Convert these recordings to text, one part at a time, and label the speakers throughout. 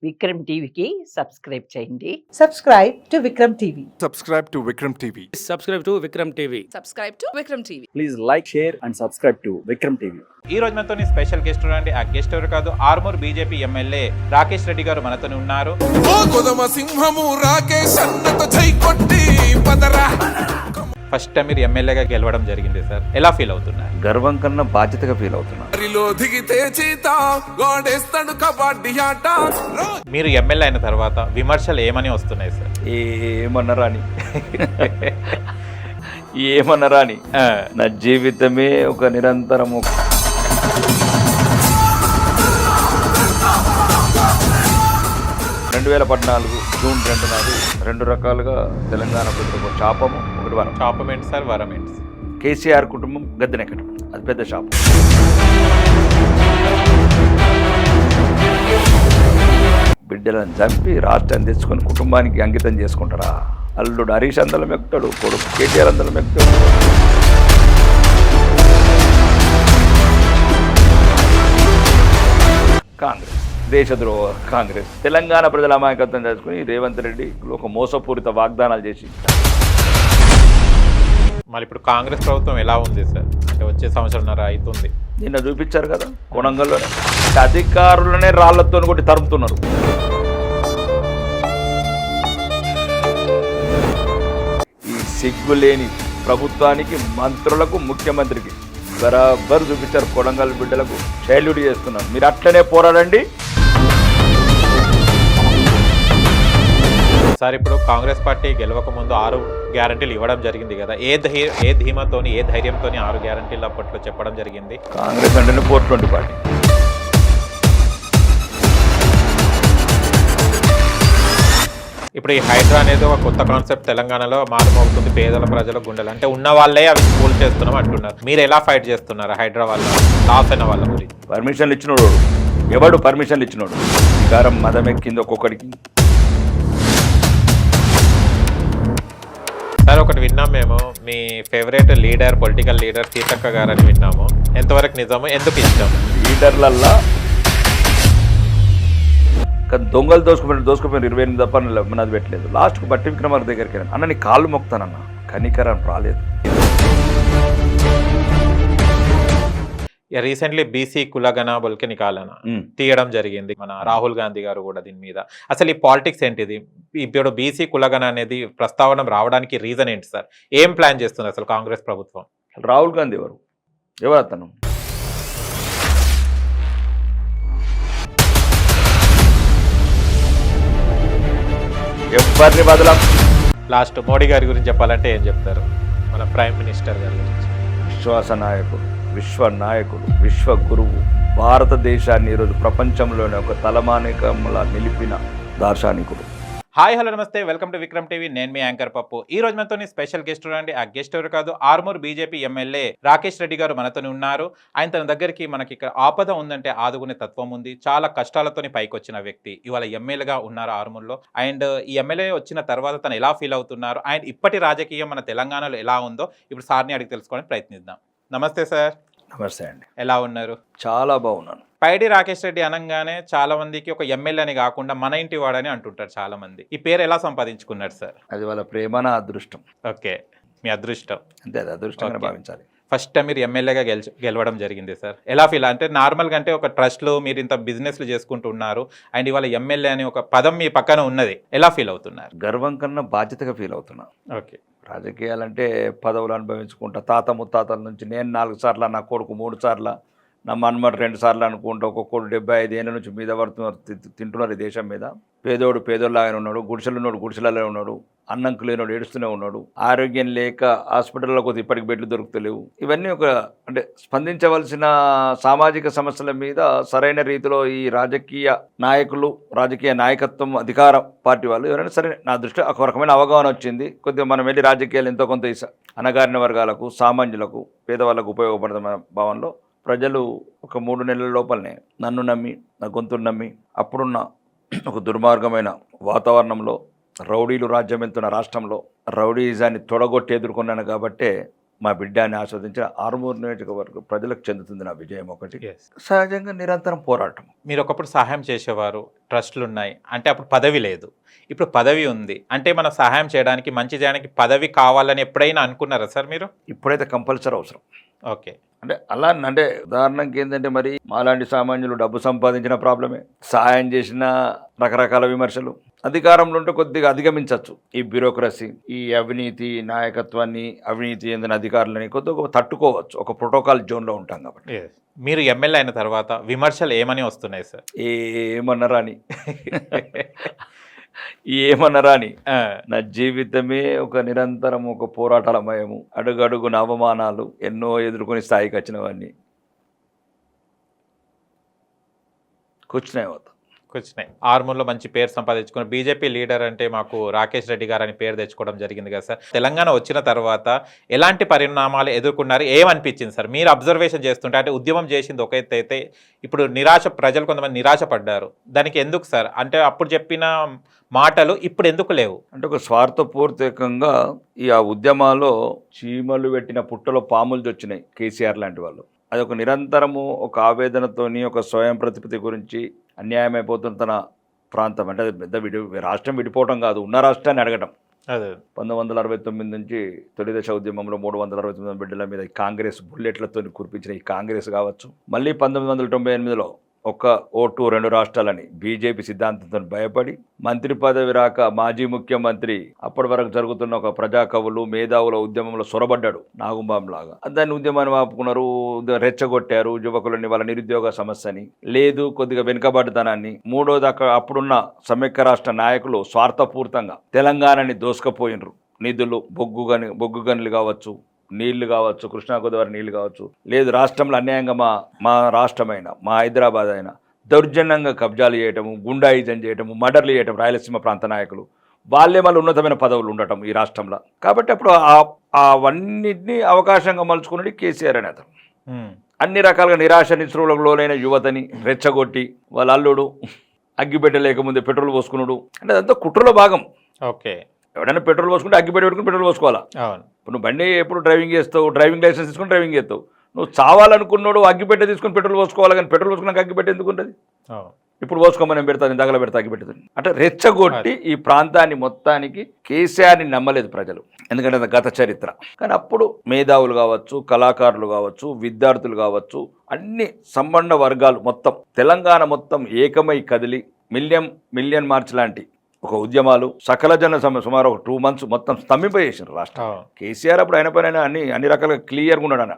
Speaker 1: విక్రమ్ టీవీకి సబ్స్క్రైబ్ చేయండి.
Speaker 2: Subscribe to Vikram TV.
Speaker 3: Subscribe to Vikram TV.
Speaker 4: Subscribe to Vikram TV.
Speaker 5: Subscribe to Vikram TV.
Speaker 6: Please like, share and subscribe to Vikram TV.
Speaker 7: ఈ రోజు మనతోని special guest అండి. ఆ guest ఎవరు కాదు, Armoor BJP MLA Rakesh Reddy గారు మనతోని ఉన్నారు. ఫస్ట్ టైం మీరు ఎమ్మెల్యేగా గెలవడం జరిగింది సార్, ఎలా ఫీల్ అవుతున్నారు?
Speaker 8: గర్వం కన్నా బాధ్యతగా ఫీల్ అవుతున్నా.
Speaker 7: మీరు ఎమ్మెల్యే అయిన తర్వాత విమర్శలు ఏమని వస్తున్నాయి సార్?
Speaker 8: ఏమన్నరాని నా జీవితమే ఒక నిరంతరము. రెండు 2014 జూన్ 2 నాడు 2 రకాలుగా తెలంగాణ ప్రజలకు శాపము, ఒకటి వరం.
Speaker 7: శాపం ఏంటి సార్, వరం ఏంటి?
Speaker 8: కేసీఆర్ కుటుంబం గద్దెనెక్కడం, అది పెద్ద శాపం. బిడ్డలను చంపి రాష్ట్రాన్ని తెచ్చుకొని కుటుంబానికి అంకితం చేసుకుంటారా? అల్లుడు హరీష్ అందలం ఎక్కుతాడు, కొడుకు కేటీఆర్ అందలం ఎక్కుతాడు. కాంగ్రెస్ దేశద్రోహ కాంగ్రెస్ తెలంగాణ ప్రజల అమాయకత్వం చేసుకుని రేవంత్ రెడ్డి ఒక మోసపూరిత వాగ్దానాలు చేసి.
Speaker 7: మరి ఇప్పుడు కాంగ్రెస్ ప్రభుత్వం ఎలా ఉంది సార్? అంటే వచ్చే సంవత్సరంన్నర అవుతుంది.
Speaker 8: నిన్న చూపించారు కదా కొడంగల్లోనే, అధికారులనే రాళ్లతో కొట్టి తరుముతున్నారు. ఈ సిగ్గులేని ప్రభుత్వానికి, మంత్రులకు, ముఖ్యమంత్రికి బరాబర్ చూపించారు. కొడంగల్ బిడ్డలకు శైల్యూట్ చేస్తున్నారు. మీరు అట్లనే పోరాడండి
Speaker 7: సార్. ఇప్పుడు కాంగ్రెస్ పార్టీ గెలవక ముందు 6 గ్యారంటీలు ఇవ్వడం జరిగింది కదా, ఏ ధీమాతోని, ఏ ధైర్యంతోని 6 గ్యారంటీలు అప్పట్లో చెప్పడం జరిగింది?
Speaker 8: కాంగ్రెస్ అంటేనే 420 పార్టీ.
Speaker 7: ఇప్పుడు ఈ హైడ్రా అనేది ఒక కొత్త కాన్సెప్ట్ తెలంగాణలో మారుమవుతుంది. పేదల ప్రజల గుండెలు అంటే ఉన్న వాళ్ళే అవి కూల్ చేస్తున్నాం అంటున్నారు. మీరు ఎలా ఫైట్ చేస్తున్నారు హైడ్రా వాళ్ళ లాస్ అయిన వాళ్ళ గురించి?
Speaker 8: పర్మిషన్లు ఇచ్చినోడు ఎవడు? పర్మిషన్లు ఇచ్చినోడు. అధికారం మదం ఎక్కింది ఒక్కొక్కడికి.
Speaker 7: సార్ ఒకటి విన్నాం మేము, మీ favourite leader, political leader Seethakka garu అని విన్నాము. ఎంతవరకు నిజము, ఎందుకు ఇష్టం?
Speaker 8: లీడర్లల్లా దొంగలు దోసుకుపోయిన 28 తప్ప మనది పెట్టలేదు. లాస్ట్కు బట్టి విక్రమార్క దగ్గరికి వెళ్ళాను. అన్న నీ కాళ్ళు మొక్తానన్న, కనికరం రాలేదు.
Speaker 7: రీసెంట్లీ బీసీ కులగణ బొల్కే నికాలన తీయడం జరిగింది మన రాహుల్ గాంధీ గారు కూడా దీని మీద. అసలు ఈ పాలిటిక్స్ ఏంటిది? ఇప్పుడు బీసీ కులగణ అనేది ప్రస్తావన రావడానికి రీజన్ ఏంటి సార్? ఏం ప్లాన్ చేస్తుంది అసలు కాంగ్రెస్ ప్రభుత్వం?
Speaker 8: రాహుల్ గాంధీ ఎవరు అతను? ఎవరిని బదలం?
Speaker 7: లాస్ట్ మోడీ గారి గురించి చెప్పాలంటే ఏం చెప్తారు? మన ప్రైమ్ మినిస్టర్ గారి గురించి.
Speaker 8: విశ్వాస నాయకుడు, విశ్వ నాయకుడు, విశ్వ గురువు, భారతదేశాన్ని ఈరోజు ప్రపంచంలోనే ఒక తలమానికంలా నిలిపిన దార్శనికుడు.
Speaker 7: హాయ్ హలో నమస్తే, వెల్కమ్ టు విక్రమ్ టీవీ. నేను మీ యాంకర్ పప్పు. ఈ రోజు మనతో స్పెషల్ గెస్ట్ అండి. ఆ గెస్ట్ ఎవరు కాదు, ఆర్మూర్ బీజేపీ ఎమ్మెల్యే రాకేష్ రెడ్డి గారు మనతో ఉన్నారు. ఆయన తన దగ్గరికి మనకి ఇక్కడ ఆపద ఉందంటే ఆదుకునే తత్వం ఉంది. చాలా కష్టాలతోని పైకి వచ్చిన వ్యక్తి ఇవాళ ఎమ్మెల్యేగా ఉన్నారు ఆర్మూర్లో. అండ్ ఈ ఎమ్మెల్యే వచ్చిన తర్వాత తను ఎలా ఫీల్ అవుతున్నారు, అండ్ ఇప్పటి రాజకీయం మన తెలంగాణలో ఎలా ఉందో ఇప్పుడు సార్ని అడిగి తెలుసుకోవడానికి ప్రయత్నిద్దాం. నమస్తే సార్.
Speaker 8: నమస్తే అండి.
Speaker 7: ఎలా ఉన్నారు?
Speaker 8: చాలా బాగున్నాను.
Speaker 7: పైడి రాకేష్ రెడ్డి అనగానే చాలా మందికి ఒక ఎమ్మెల్యే అని కాకుండా మన ఇంటి వాడని అంటుంటారు చాలా మంది. ఈ పేరు ఎలా సంపాదించుకున్నారు సార్?
Speaker 8: అది వాళ్ళ ప్రేమ, నా అదృష్టం.
Speaker 7: ఓకే, మీ అదృష్టం.
Speaker 8: అంతే, అది అదృష్టంగా భావించాలి.
Speaker 7: ఫస్ట్ టైం మీరు ఎమ్మెల్యేగా గెలవడం జరిగింది సార్, ఎలా ఫీల్? అంటే నార్మల్గా అంటే ఒక ట్రస్ట్లో మీరు ఇంత బిజినెస్లు చేసుకుంటూ ఉన్నారు, అండ్ ఇవాళ ఎమ్మెల్యే అని ఒక పదం మీ పక్కన ఉన్నది, ఎలా ఫీల్ అవుతున్నారు?
Speaker 8: గర్వం కన్నా బాధ్యతగా ఫీల్ అవుతున్నా.
Speaker 7: ఓకే,
Speaker 8: రాజకీయాలంటే పదవులు అనుభవించుకుంటా, తాత ముత్తాతల నుంచి నేను 4 సార్లు, నా కొడుకు 3 సార్లు, నా మన్మడు 2 సార్లు అనుకుంటా, ఒక్కొక్కడు 75 ఏళ్ళ నుంచి మీద పడుతున్నారు, తింటున్నారు ఈ దేశం మీద. పేదోడు పేదోళ్ళలాగానే ఉన్నాడు, గుడిసెలున్నాడు గుడిసెలలో ఉన్నాడు, అన్నంకు లేనోడు ఏడుస్తూనే ఉన్నాడు, ఆరోగ్యం లేక హాస్పిటల్లో కొద్ది ఇప్పటికి బెడ్లు దొరుకుతలేవు. ఇవన్నీ అంటే స్పందించవలసిన సామాజిక సమస్యల మీద సరైన రీతిలో ఈ రాజకీయ నాయకులు, రాజకీయ నాయకత్వం, అధికార పార్టీ వాళ్ళు ఎవరైనా సరే నా దృష్టి ఒక రకమైన అవగాహన వచ్చింది. కొద్దిగా మనం వెళ్ళి రాజకీయాలు ఎంతో కొంత అణగారిన వర్గాలకు, సామాన్యులకు, పేదవాళ్ళకు ఉపయోగపడుతున్న భావనలో ప్రజలు ఒక 3 నెలల లోపలనే నన్ను నమ్మి, నా గొంతును నమ్మి, అప్పుడున్న ఒక దుర్మార్గమైన వాతావరణంలో, రౌడీలు రాజ్యం వెళ్తున్న రాష్ట్రంలో రౌడీజాన్ని తొడగొట్టి ఎదుర్కొన్నాను కాబట్టే మా బిడ్డ అని ఆస్వాదించిన ఆర్మూర్ నియోజకవర్గ ప్రజలకు చెందుతుంది నా విజయం ఒకటి.
Speaker 7: Yes.
Speaker 8: సహజంగా నిరంతరం పోరాటం.
Speaker 7: మీరు ఒకప్పుడు సహాయం చేసేవారు, ట్రస్టులు ఉన్నాయి అంటే అప్పుడు పదవి లేదు, ఇప్పుడు పదవి ఉంది అంటే మనం సహాయం చేయడానికి మంచి చేయడానికి పదవి కావాలని ఎప్పుడైనా అనుకున్నారా సార్ మీరు?
Speaker 8: ఇప్పుడైతే కంపల్సరీ అవసరం.
Speaker 7: ఓకే.
Speaker 8: అంటే అలా అంటే ఉదాహరణకి ఏంటంటే మరి మాలాంటి సామాన్యులు డబ్బు సంపాదించిన ప్రాబ్లమే, సహాయం చేసిన రకరకాల విమర్శలు, అధికారంలో ఉంటే కొద్దిగా అధిగమించవచ్చు ఈ బ్యూరోక్రసీ, ఈ అవినీతి నాయకత్వాన్ని, అవినీతి చెందిన అధికారులని కొద్దిగా తట్టుకోవచ్చు, ఒక ప్రోటోకాల్ జోన్లో ఉంటాం కాబట్టి.
Speaker 7: Yes. మీరు ఎమ్మెల్యే అయిన తర్వాత విమర్శలు ఏమని వస్తున్నాయి సార్?
Speaker 8: ఏమన్నరాని నా జీవితమే ఒక నిరంతరం ఒక పోరాటాలమయము, అడుగడుగు అవమానాలు ఎన్నో ఎదుర్కొని స్థాయికి వచ్చినవన్నీ
Speaker 7: కూర్చున్నాయి. ఆర్మూర్లో మంచి పేరు సంపాదించుకుని బీజేపీ లీడర్ అంటే మాకు రాకేష్ రెడ్డి గారు అని పేరు తెచ్చుకోవడం జరిగింది కదా సార్. తెలంగాణ వచ్చిన తర్వాత ఎలాంటి పరిణామాలు ఎదుర్కొన్నారు, ఏమనిపించింది సార్ మీరు అబ్జర్వేషన్ చేస్తుంటే? అంటే ఉద్యమం చేసింది ఒక ఎత్తు అయితే ఇప్పుడు ప్రజలు కొంతమంది నిరాశ పడ్డారు, దానికి ఎందుకు సార్? అంటే అప్పుడు చెప్పిన మాటలు ఇప్పుడు ఎందుకు లేవు?
Speaker 8: అంటే ఒక స్వార్థపూర్వకంగా ఆ ఉద్యమాల్లో చీమలు పెట్టిన పుట్టలో పాములు వచ్చినాయి కేసీఆర్ లాంటి వాళ్ళు. అది ఒక నిరంతరము ఒక ఆవేదనతోని ఒక స్వయం ప్రతిపత్తి గురించి అన్యాయం అయిపోతున్న తన ప్రాంతం, అంటే అది పెద్ద రాష్ట్రం విడిపోవటం కాదు, ఉన్న రాష్ట్రాన్ని అడగటం. 1969 నుంచి తొలి దశ ఉద్యమంలో 369 బిడ్డల మీద కాంగ్రెస్ బుల్లెట్లతో కురిపించిన ఈ కాంగ్రెస్ కావచ్చు, మళ్ళీ 1998లో ఒక్క ఓటు 2 రాష్ట్రాలని బీజేపీ సిద్ధాంతంతో భయపడి మంత్రి పదవి రాక మాజీ ముఖ్యమంత్రి అప్పటి వరకు జరుగుతున్న ఒక ప్రజా కవులు మేధావుల ఉద్యమంలో సొరబడ్డాడు నాగుంబాంలాగా. దాన్ని ఉద్యమాన్ని ఆపుకున్నారు, రెచ్చగొట్టారు యువకులని, వాళ్ళ నిరుద్యోగ సమస్యని, లేదు కొద్దిగా వెనుకబడ్డతనాన్ని. మూడోది అప్పుడున్న సమైక్య రాష్ట్ర నాయకులు స్వార్థపూర్తంగా తెలంగాణని దోసుకపోయినరు. నిధులు, బొగ్గు గనులు కావచ్చు, నీళ్లు కావచ్చు, కృష్ణా గోదావరి నీళ్లు కావచ్చు, లేదు రాష్ట్రంలో అన్యాయంగా మా రాష్ట్రమైన మా హైదరాబాద్ అయినా దౌర్జన్యంగా కబ్జాలు చేయటము, గుండాయిజం చేయటము, మర్డర్లు చేయటం రాయలసీమ ప్రాంత నాయకులు, వాళ్ళే మళ్ళీ ఉన్నతమైన పదవులు ఉండటం ఈ రాష్ట్రంలో. కాబట్టి అప్పుడు అవన్నిటినీ అవకాశంగా మలుచుకున్నది కేసీఆర్ అనే అతను. అన్ని రకాలుగా నిరాశ నిస్పృహలకు లోనైన యువతని రెచ్చగొట్టి వాళ్ళ అల్లుడు అగ్గిపెట్టలేకముందే పెట్రోల్ పోసుకున్నాడు అంటే అదంతా కుట్రలో భాగం.
Speaker 7: ఓకే.
Speaker 8: ఎవడైనా పెట్రోల్ పోసుకుంటే అగ్గిపెట్టి పెట్టుకుని పెట్రోల్ పోసుకోవాలా? ఇప్పుడు నువ్వు బండి ఎప్పుడు డ్రైవింగ్ చేస్తావు, డ్రైవింగ్ లైసెన్స్ తీసుకుని డ్రైవింగ్ చేస్తావు. నువ్వు చావాలనుకున్నాడు అగ్గిపెట్టే తీసుకుని పెట్రోల్ పోసుకోవాలి, కానీ పెట్రోల్ పోసుకున్నాక అగ్గిపెట్టి ఎందుకు ఉంటుంది? ఇప్పుడు పోసుకోమని నేను పెడతాను, దగ్గర పెడతా అగ్గిపెట్టుతుంది అంటే రెచ్చగొట్టి ఈ ప్రాంతాన్ని మొత్తానికి కేసీఆర్ని నమ్మలేదు ప్రజలు, ఎందుకంటే అది గత చరిత్ర. కానీ అప్పుడు మేధావులు కావచ్చు, కళాకారులు కావచ్చు, విద్యార్థులు కావచ్చు, అన్ని సంబంధ వర్గాలు మొత్తం తెలంగాణ మొత్తం ఏకమై కదిలి మిలియన్ మార్చ్ లాంటి ఒక ఉద్యమాలు సకల జన సుమారు ఒక 2 months మొత్తం స్తంభింపజేసారు రాష్ట్రం. కేసీఆర్ అప్పుడు ఆయన పైన అన్ని రకాలుగా క్లియర్గా ఉన్నాడు, ఆయన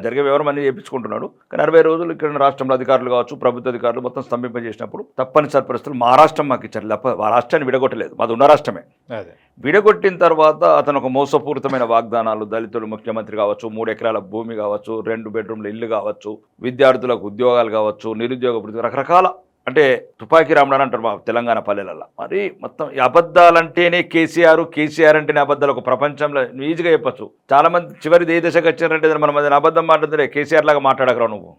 Speaker 8: జరిగే వివరం అన్ని చేయించుకుంటున్నాడు. కానీ 60 రోజులు ఇక్కడ రాష్ట్రంలో అధికారులు కావచ్చు, ప్రభుత్వ అధికారులు మొత్తం స్తంభింపజేసినప్పుడు తప్పనిసరి పరిస్థితులు మా రాష్ట్రం మాకు ఇచ్చారు తప్ప ఆ రాష్ట్రాన్ని విడగొట్టలేదు, మాది ఉన్న రాష్ట్రమే. విడగొట్టిన తర్వాత అతను ఒక మోసపూరితమైన వాగ్దానాలు, దళితులు ముఖ్యమంత్రి కావచ్చు, 3 ఎకరాల భూమి కావచ్చు, 2 బెడ్రూమ్ల ఇల్లు కావచ్చు, విద్యార్థులకు ఉద్యోగాలు కావచ్చు, నిరుద్యోగ వృత్తి, రకరకాల అంటే తుపాకీ రామడాని అంటారు మా తెలంగాణ పల్లెలలో. మరి మొత్తం ఈ అబద్ధాలంటేనే కేసీఆర్ అంటేనే అబద్ధాలు ఒక ప్రపంచంలో ఈజీగా చెప్పచ్చు. చాలా మంది చివరిది ఏ దశకు వచ్చారంటే మనం అది అబద్ధం మాట్లాడితే కేసీఆర్ లాగా మాట్లాడకరా నువ్వు.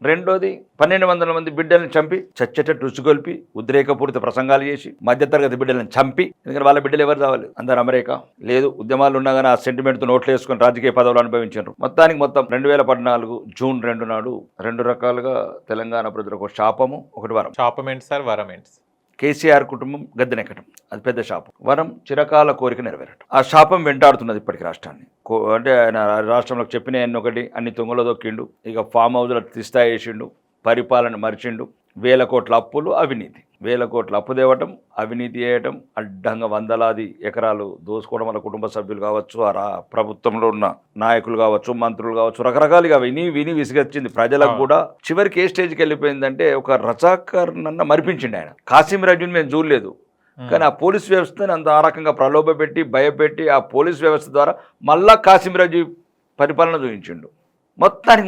Speaker 8: రెండోది 1200 మంది బిడ్డల్ని చంపి చచ్చేటట్టు రుచిగొల్పి ఉద్రేకపూరిత ప్రసంగాలు చేసి మధ్యతరగతి బిడ్డలను చంపి, ఎందుకంటే వాళ్ళ బిడ్డలు ఎవరు కావాలి, అందరు అమెరికా లేదు ఉద్యమాలు ఉన్నా కానీ ఆ సెంటిమెంట్తో నోట్లు వేసుకొని రాజకీయ పదవులు అనుభవించారు. మొత్తానికి మొత్తం 2014 జూన్ 2 నాడు 2 రకాలుగా తెలంగాణ ప్రజలకు ఒక శాపము, ఒకటి వరం.
Speaker 7: శాపం ఏంటి సార్, వరం ఏంటి?
Speaker 8: కేసీఆర్ కుటుంబం గద్దెనెక్కటం, అది పెద్ద శాపం. వరం చిరకాల కోరిక నెరవేరటం. ఆ శాపం వెంటాడుతున్నది ఇప్పటికి రాష్ట్రాన్ని. అంటే ఆయన రాష్ట్రంలోకి చెప్పిన ఒకటి అన్ని తుంగలో దొక్కిండు, ఇక ఫామ్ హౌస్లో తిస్తా వేసిండు, పరిపాలన మరిచిండు, 1000 కోట్ల అప్పులు, అవినీతి, 1000 కోట్ల అప్పు తేవటం, అవినీతి చేయటం, అడ్డంగా వందలాది ఎకరాలు దోసుకోవడం వల్ల కుటుంబ సభ్యులు కావచ్చు, ఆ ప్రభుత్వంలో ఉన్న నాయకులు కావచ్చు, మంత్రులు కావచ్చు, రకరకాలుగా విని విసిగొచ్చింది ప్రజలకు కూడా. చివరికి ఏ స్టేజ్కి వెళ్ళిపోయిందంటే ఒక రజాకర్నన్న మరిపించిండు ఆయన. కాసిం రాజుని మేము చూడలేదు, కానీ ఆ పోలీస్ వ్యవస్థని అంత ఆ రకంగా ప్రలోభ పెట్టి భయపెట్టి ఆ పోలీస్ వ్యవస్థ ద్వారా మళ్ళా కాసిం రాజు పరిపాలన చూపించిండు.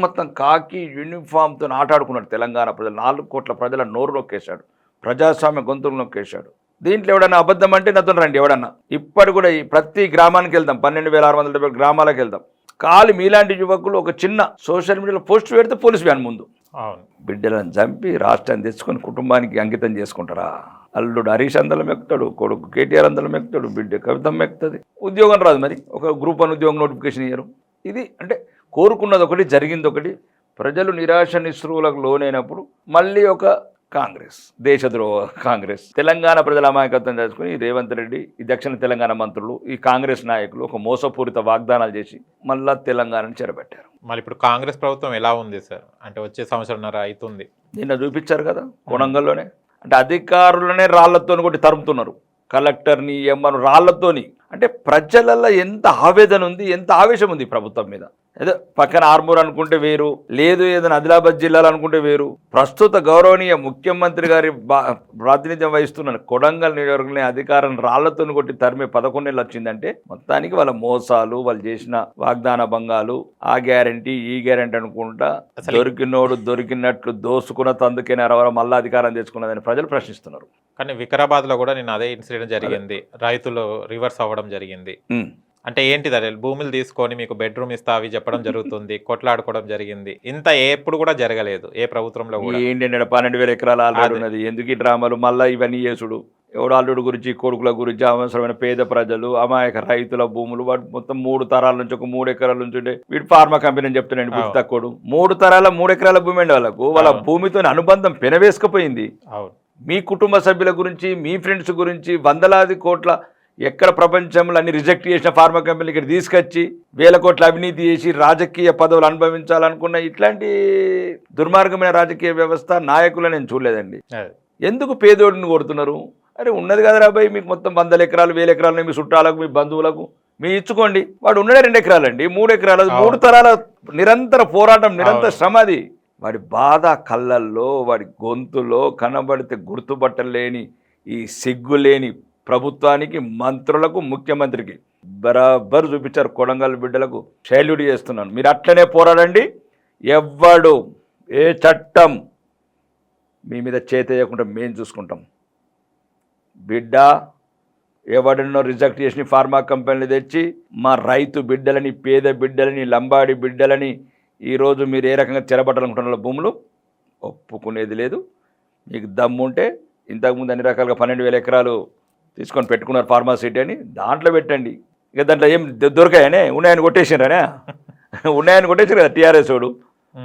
Speaker 8: మొత్తం కాకి యూనిఫామ్తో ఆటాడుకున్నాడు తెలంగాణ ప్రజలు. 4 కోట్ల ప్రజల నోరు నొక్కేశాడు, ప్రజాస్వామ్య గొంతులు నొక్కేశాడు. దీంట్లో ఎవడన్నా అబద్ధం అంటే నాతో రండి ఎవడన్నా. ఇప్పటి కూడా ప్రతి గ్రామానికి వెళ్దాం, 12,670 గ్రామాలకు వెళ్దాం. కాలి మీలాంటి యువకులు ఒక చిన్న సోషల్ మీడియాలో పోస్ట్ పెడితే పోలీస్ వ్యాన్ ముందు బిడ్డలను చంపి రాష్ట్రాన్ని తెచ్చుకొని కుటుంబానికి అంకితం చేసుకుంటారా? అల్లుడు హరీష్ అందలం ఎక్కుతాడు, కొడుకు కేటీఆర్ అందలం ఎక్కుతాడు, బిడ్డ కవితమ్మ ఎక్కుతుంది. ఉద్యోగం రాదు, మరి ఒక గ్రూప్ 1 ఉద్యోగం నోటిఫికేషన్ ఇయ్యరు. ఇది అంటే కోరుకున్నది ఒకటి, జరిగింది ఒకటి. ప్రజలు నిరాశ నిస్పృహలకు లోనైనప్పుడు మళ్ళీ ఒక కాంగ్రెస్, దేశద్రోహ కాంగ్రెస్, తెలంగాణ ప్రజల అమాయకత్వం చేసుకుని రేవంత్ రెడ్డి, ఈ దక్షిణ తెలంగాణ మంత్రులు, ఈ కాంగ్రెస్ నాయకులు ఒక మోసపూరిత వాగ్దానాలు చేసి మళ్ళా తెలంగాణను చెరబెట్టారు.
Speaker 7: మళ్ళీ ఇప్పుడు కాంగ్రెస్ ప్రభుత్వం ఎలా ఉంది సార్? అంటే వచ్చే సంవత్సరంన్నర అవుతుంది.
Speaker 8: నిన్న చూపించారు కదా కొడంగల్లోనే. అంటే అధికారులనే రాళ్లతో కొట్టి తరుముతున్నారు, కలెక్టర్ని ఎంఆర్ను రాళ్లతోని. అంటే ప్రజలలో ఎంత ఆవేదన ఉంది, ఎంత ఆవేశం ఉంది ప్రభుత్వం మీద. ఏదో పక్కన ఆర్మూర్ అనుకుంటే వేరు, లేదు ఏదైనా ఆదిలాబాద్ జిల్లాలో అనుకుంటే వేరు. ప్రస్తుత గౌరవనీయ ముఖ్యమంత్రి గారి ప్రాతినిధ్యం వహిస్తున్న కొడంగల్ నియోజకవర్గంలో అధికారం రాళ్లతో కొట్టి తరిమే 11 నెలలు వచ్చిందంటే మొత్తానికి వాళ్ళ మోసాలు, వాళ్ళు చేసిన వాగ్దాన భంగాలు, ఆ గ్యారంటీ ఈ గ్యారంటీ అనుకుంటా దొరికినోడు దొరికినట్లు దోసుకున్న తందుకైనా ఎవరో మళ్ళీ అధికారం తెచ్చుకున్నదని ప్రజలు ప్రశ్నిస్తున్నారు.
Speaker 7: కానీ వికారాబాద్లో కూడా నేను అదే ఇన్సిడెంట్ జరిగింది, రైతులు రివర్స్ అవ్వడం జరిగింది. అంటే ఏంటిది అదే భూములు తీసుకొని మీకు బెడ్రూమ్ ఇస్తా అవి చెప్పడం జరుగుతుంది, కొట్లాడుకోవడం జరిగింది. ఇంత ఎప్పుడు కూడా జరగలేదు ఏ ప్రభుత్వంలో కూడా.
Speaker 8: ఏంటంటే 12,000 ఎకరాలు ఆల్రెడీ ఉన్నది, ఎందుకు ఈ డ్రామాలు మళ్ళీ ఇవన్నీ చేసుడు? ఎవడు అల్లుడు గురించి, కొడుకుల గురించి, అవసరమైన పేద ప్రజలు, అమాయక రైతుల భూములు, వాడు మొత్తం 3 తరాల నుంచి ఒక 3 ఎకరాల నుంచి ఉంటే వీడు ఫార్మా కంపెనీ అని చెప్తున్నాడు. బుద్ధి తక్కువడు. 3 తరాల 3 ఎకరాల భూమి అండి వాళ్ళకు. వాళ్ళ భూమితో అనుబంధం పెనవేసుకుపోయింది. మీ కుటుంబ సభ్యుల గురించి, మీ ఫ్రెండ్స్ గురించి వందలాది కోట్ల ఎక్కడ ప్రపంచంలో అన్ని రిజెక్ట్ చేసిన ఫార్మా కంపెనీలు ఇక్కడ తీసుకొచ్చి 1000 కోట్ల అవినీతి చేసి రాజకీయ పదవులు అనుభవించాలనుకున్న ఇట్లాంటి దుర్మార్గమైన రాజకీయ వ్యవస్థ నాయకులు నేను చూడలేదండి. ఎందుకు పేదోడిని కొడుతున్నారు? అరే ఉన్నది కదా రాబాయ్, మీకు మొత్తం 100 ఎకరాలు 1000 ఎకరాలు మీ చుట్టాలకు, మీ బంధువులకు మీ ఇచ్చుకోండి. వాడు ఉన్నదే 2 ఎకరాలండి, 3 ఎకరాలు, 3 తరాల నిరంతర పోరాటం, నిరంతర శ్రమ. అది వాడి బాధ కళ్ళల్లో, వాడి గొంతులో కనబడితే గుర్తుపట్టలేని ఈ సిగ్గులేని ప్రభుత్వానికి, మంత్రులకు, ముఖ్యమంత్రికి బరాబర్ చూపించారు. కొడంగల్ బిడ్డలకు శైల్యుడి చేస్తున్నాను. మీరు అట్లనే పోరాడండి. ఎవ్వడు ఏ చట్టం మీ మీద చేతేయకుండా మేము చూసుకుంటాం. బిడ్డ ఎవడన్నో రిజెక్ట్ చేసిన ఫార్మా కంపెనీలు తెచ్చి మా రైతు బిడ్డలని, పేద బిడ్డలని, లంబాడి బిడ్డలని ఈరోజు మీరు ఏ రకంగా చెరబట్టాలనుకుంటున్న భూములు ఒప్పుకునేది లేదు. మీకు దమ్ముంటే ఇంతకుముందు అన్ని రకాలుగా 12,000 ఎకరాలు తీసుకొని పెట్టుకున్నారు ఫార్మా సిటీ అని, దాంట్లో పెట్టండి. ఇక దాంట్లో ఏం దొరకాయనే, ఉన్నాయని కొట్టేసినారనే, ఉన్నాయని కొట్టేసారు కదా టీఆర్ఎస్ వాడు.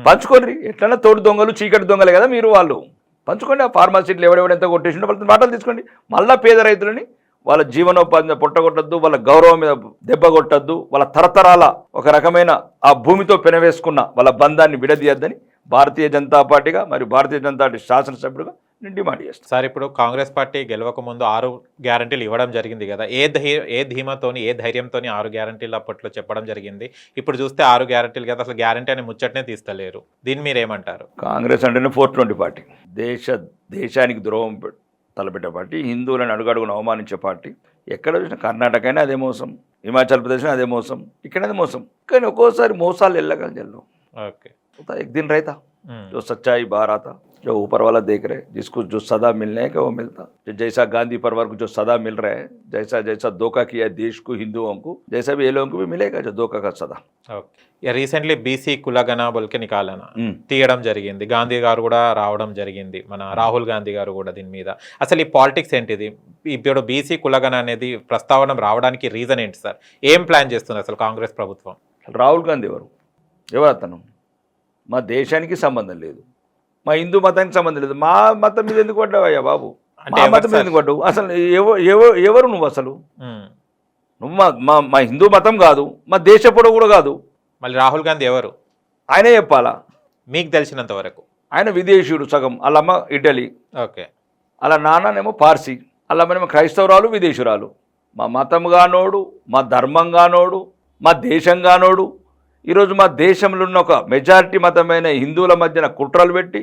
Speaker 8: పంచుకోండి, ఎట్లన్నా తోడు దొంగలు, చీకటి దొంగలే కదా మీరు. వాళ్ళు పంచుకోండి. ఆ ఫార్మా సిటీలు ఎవడెవడెంత కొట్టేసిండో వాళ్ళ మాటలు తీసుకోండి. మళ్ళీ పేద రైతులని వాళ్ళ జీవనోపాధి మీద పొట్టగొట్టద్దు, వాళ్ళ గౌరవం మీద దెబ్బ కొట్టద్దు, వాళ్ళ తరతరాల ఒక రకమైన ఆ భూమితో పెనవేసుకున్న వాళ్ళ బంధాన్ని విడదీయద్దని భారతీయ జనతా పార్టీగా మరియు భారతీయ జనతా పార్టీ శాసనసభ్యుడిగా నేను డిమాండ్ చేస్తాను.
Speaker 7: సార్, ఇప్పుడు కాంగ్రెస్ పార్టీ గెలవక ముందు 6 గ్యారంటీలు ఇవ్వడం జరిగింది కదా. ఏ ధీమాతోని, ఏ ధైర్యంతోని 6 గ్యారంటీలు అప్పట్లో చెప్పడం జరిగింది. ఇప్పుడు చూస్తే 6 గ్యారంటీలు కదా, అసలు గ్యారంటీ అని ముచ్చటనే తీస్తలేరు. దీన్ని మీరేమంటారు?
Speaker 8: కాంగ్రెస్ అంటేనే 420 పార్టీ, దేశానికి ద్రోహం తలపెట్టే పార్టీ, హిందువులను అడుగడుగును అవమానించే పార్టీ. ఎక్కడ చూసినా కర్ణాటక అయినా అదే మోసం, హిమాచల్ ప్రదేశ్ అదే మోసం, ఇక్కడనే మోసం. కానీ ఒక్కోసారి మోసాలు వెళ్ళగలరు.
Speaker 7: ఓకే,
Speaker 8: एक दिन रहता जो सच्चाई बाहर आता, जो ऊपर वाला देख रहे, जिसको जो सदा मिलने का वो मिलता. जो जैसा गांधी परिवार को जो सदा मिल रहा है, जैसा जैसा धोखा किया देश को, हिंदुओं को, जैसा भी ये लोगों को भी मिलेगा जो धोखा का सदा.
Speaker 7: ఓకే, రీసెంట్లీ బీసీ కులగణ బొల్కే నికాలన తీయడం జరిగింది. గాంధీ గారు కూడా రావడం జరిగింది, మన రాహుల్ గాంధీ గారు కూడా దీని మీద. అసలు ఈ పాలిటిక్స్ ఏంటిది? ఇప్పుడు బీసీ కులగణ అనేది ప్రస్తావన రావడానికి రీజన్ ఏంటి సార్? ఏం ప్లాన్ చేస్తుంది అసలు కాంగ్రెస్ ప్రభుత్వం?
Speaker 8: రాహుల్ గాంధీ ఎవరు అతను? మా దేశానికి సంబంధం లేదు, మా హిందూ మతానికి సంబంధం లేదు. మా మతం మీద ఎందుకు పడ్డావయ్యా బాబు? మా మతం మీద ఎందుకు పడ్డావు? అసలు ఎవరు నువ్వు? అసలు నువ్వు మా హిందూ మతం కాదు, మా దేశ పొడవు కూడా కాదు.
Speaker 7: మళ్ళీ రాహుల్ గాంధీ ఎవరు?
Speaker 8: ఆయనే చెప్పాలా
Speaker 7: మీకు తెలిసినంత వరకు?
Speaker 8: ఆయన విదేశీయుడు సగం. వాళ్ళమ్మ ఇటలీ,
Speaker 7: ఓకే,
Speaker 8: అలా నాన్ననేమో పార్సీ, వాళ్ళమ్మనేమో క్రైస్తవురాలు, విదేశీయురాలు. మా మతం గానోడు, మా ధర్మం గానోడు, మా దేశం గానోడు. ఈరోజు మా దేశంలో ఉన్న ఒక మెజారిటీ మతమైన హిందువుల మధ్యన కుట్రలు పెట్టి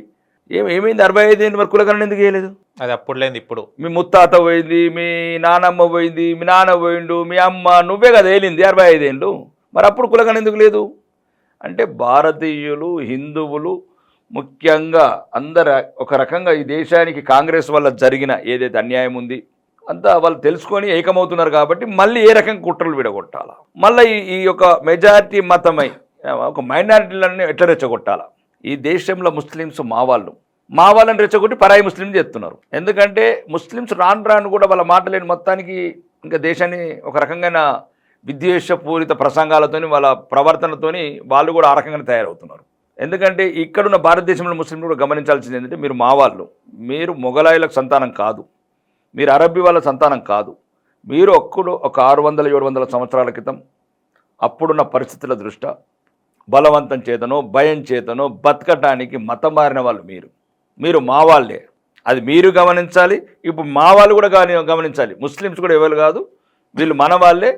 Speaker 8: ఏమైంది? 65 ఏళ్ళు మరి కులగణన ఎందుకు చేయలేదు?
Speaker 7: అది అప్పుడు లేదు, ఇప్పుడు.
Speaker 8: మీ ముత్తాత పోయింది, మీ నానమ్మ పోయింది, మీ నాన్న పోయిండు, మీ అమ్మ, నువ్వే కదా వేలింది 65 ఏళ్ళు. మరి అప్పుడు కులగణన ఎందుకు లేదు? అంటే భారతీయులు, హిందువులు ముఖ్యంగా అందరు ఒక రకంగా ఈ దేశానికి కాంగ్రెస్ వల్ల జరిగిన ఏదైతే అన్యాయం ఉంది అంతా వాళ్ళు తెలుసుకొని ఏకమవుతున్నారు. కాబట్టి మళ్ళీ ఏ రకంగా కుట్రలు విడగొట్టాలా, మళ్ళీ ఈ యొక్క మెజారిటీ మతమై ఒక మైనారిటీలన్నీ ఎట్లా రెచ్చగొట్టాలా. ఈ దేశంలో ముస్లిమ్స్ మా వాళ్ళు, మా వాళ్ళని రెచ్చగొట్టి పరాయి ముస్లిం చేస్తున్నారు. ఎందుకంటే ముస్లిమ్స్ రాను రాను కూడా వాళ్ళ మాటలేని మొత్తానికి ఇంకా దేశాన్ని ఒక రకంగా విద్వేషపూరిత ప్రసంగాలతోని వాళ్ళ ప్రవర్తనతోని వాళ్ళు కూడా ఆ రకంగానే తయారవుతున్నారు. ఎందుకంటే ఇక్కడున్న భారతదేశంలో ముస్లింలు కూడా గమనించాల్సింది ఏంటంటే మీరు మా వాళ్ళు, మీరు మొఘలాయులకు సంతానం కాదు, మీరు అరబ్బీ వాళ్ళ సంతానం కాదు. మీరు ఒక 600-700 సంవత్సరాల క్రితం అప్పుడున్న పరిస్థితుల దృష్ట్యా బలవంతం చేతనో భయం చేతనో బతకటానికి మతం మారిన వాళ్ళు మీరు మా వాళ్ళే. అది మీరు గమనించాలి. ఇప్పుడు మా వాళ్ళు కూడా గమనించాలి. ముస్లిమ్స్ కూడా ఎవరు కాదు, వీళ్ళు మన వాళ్ళే.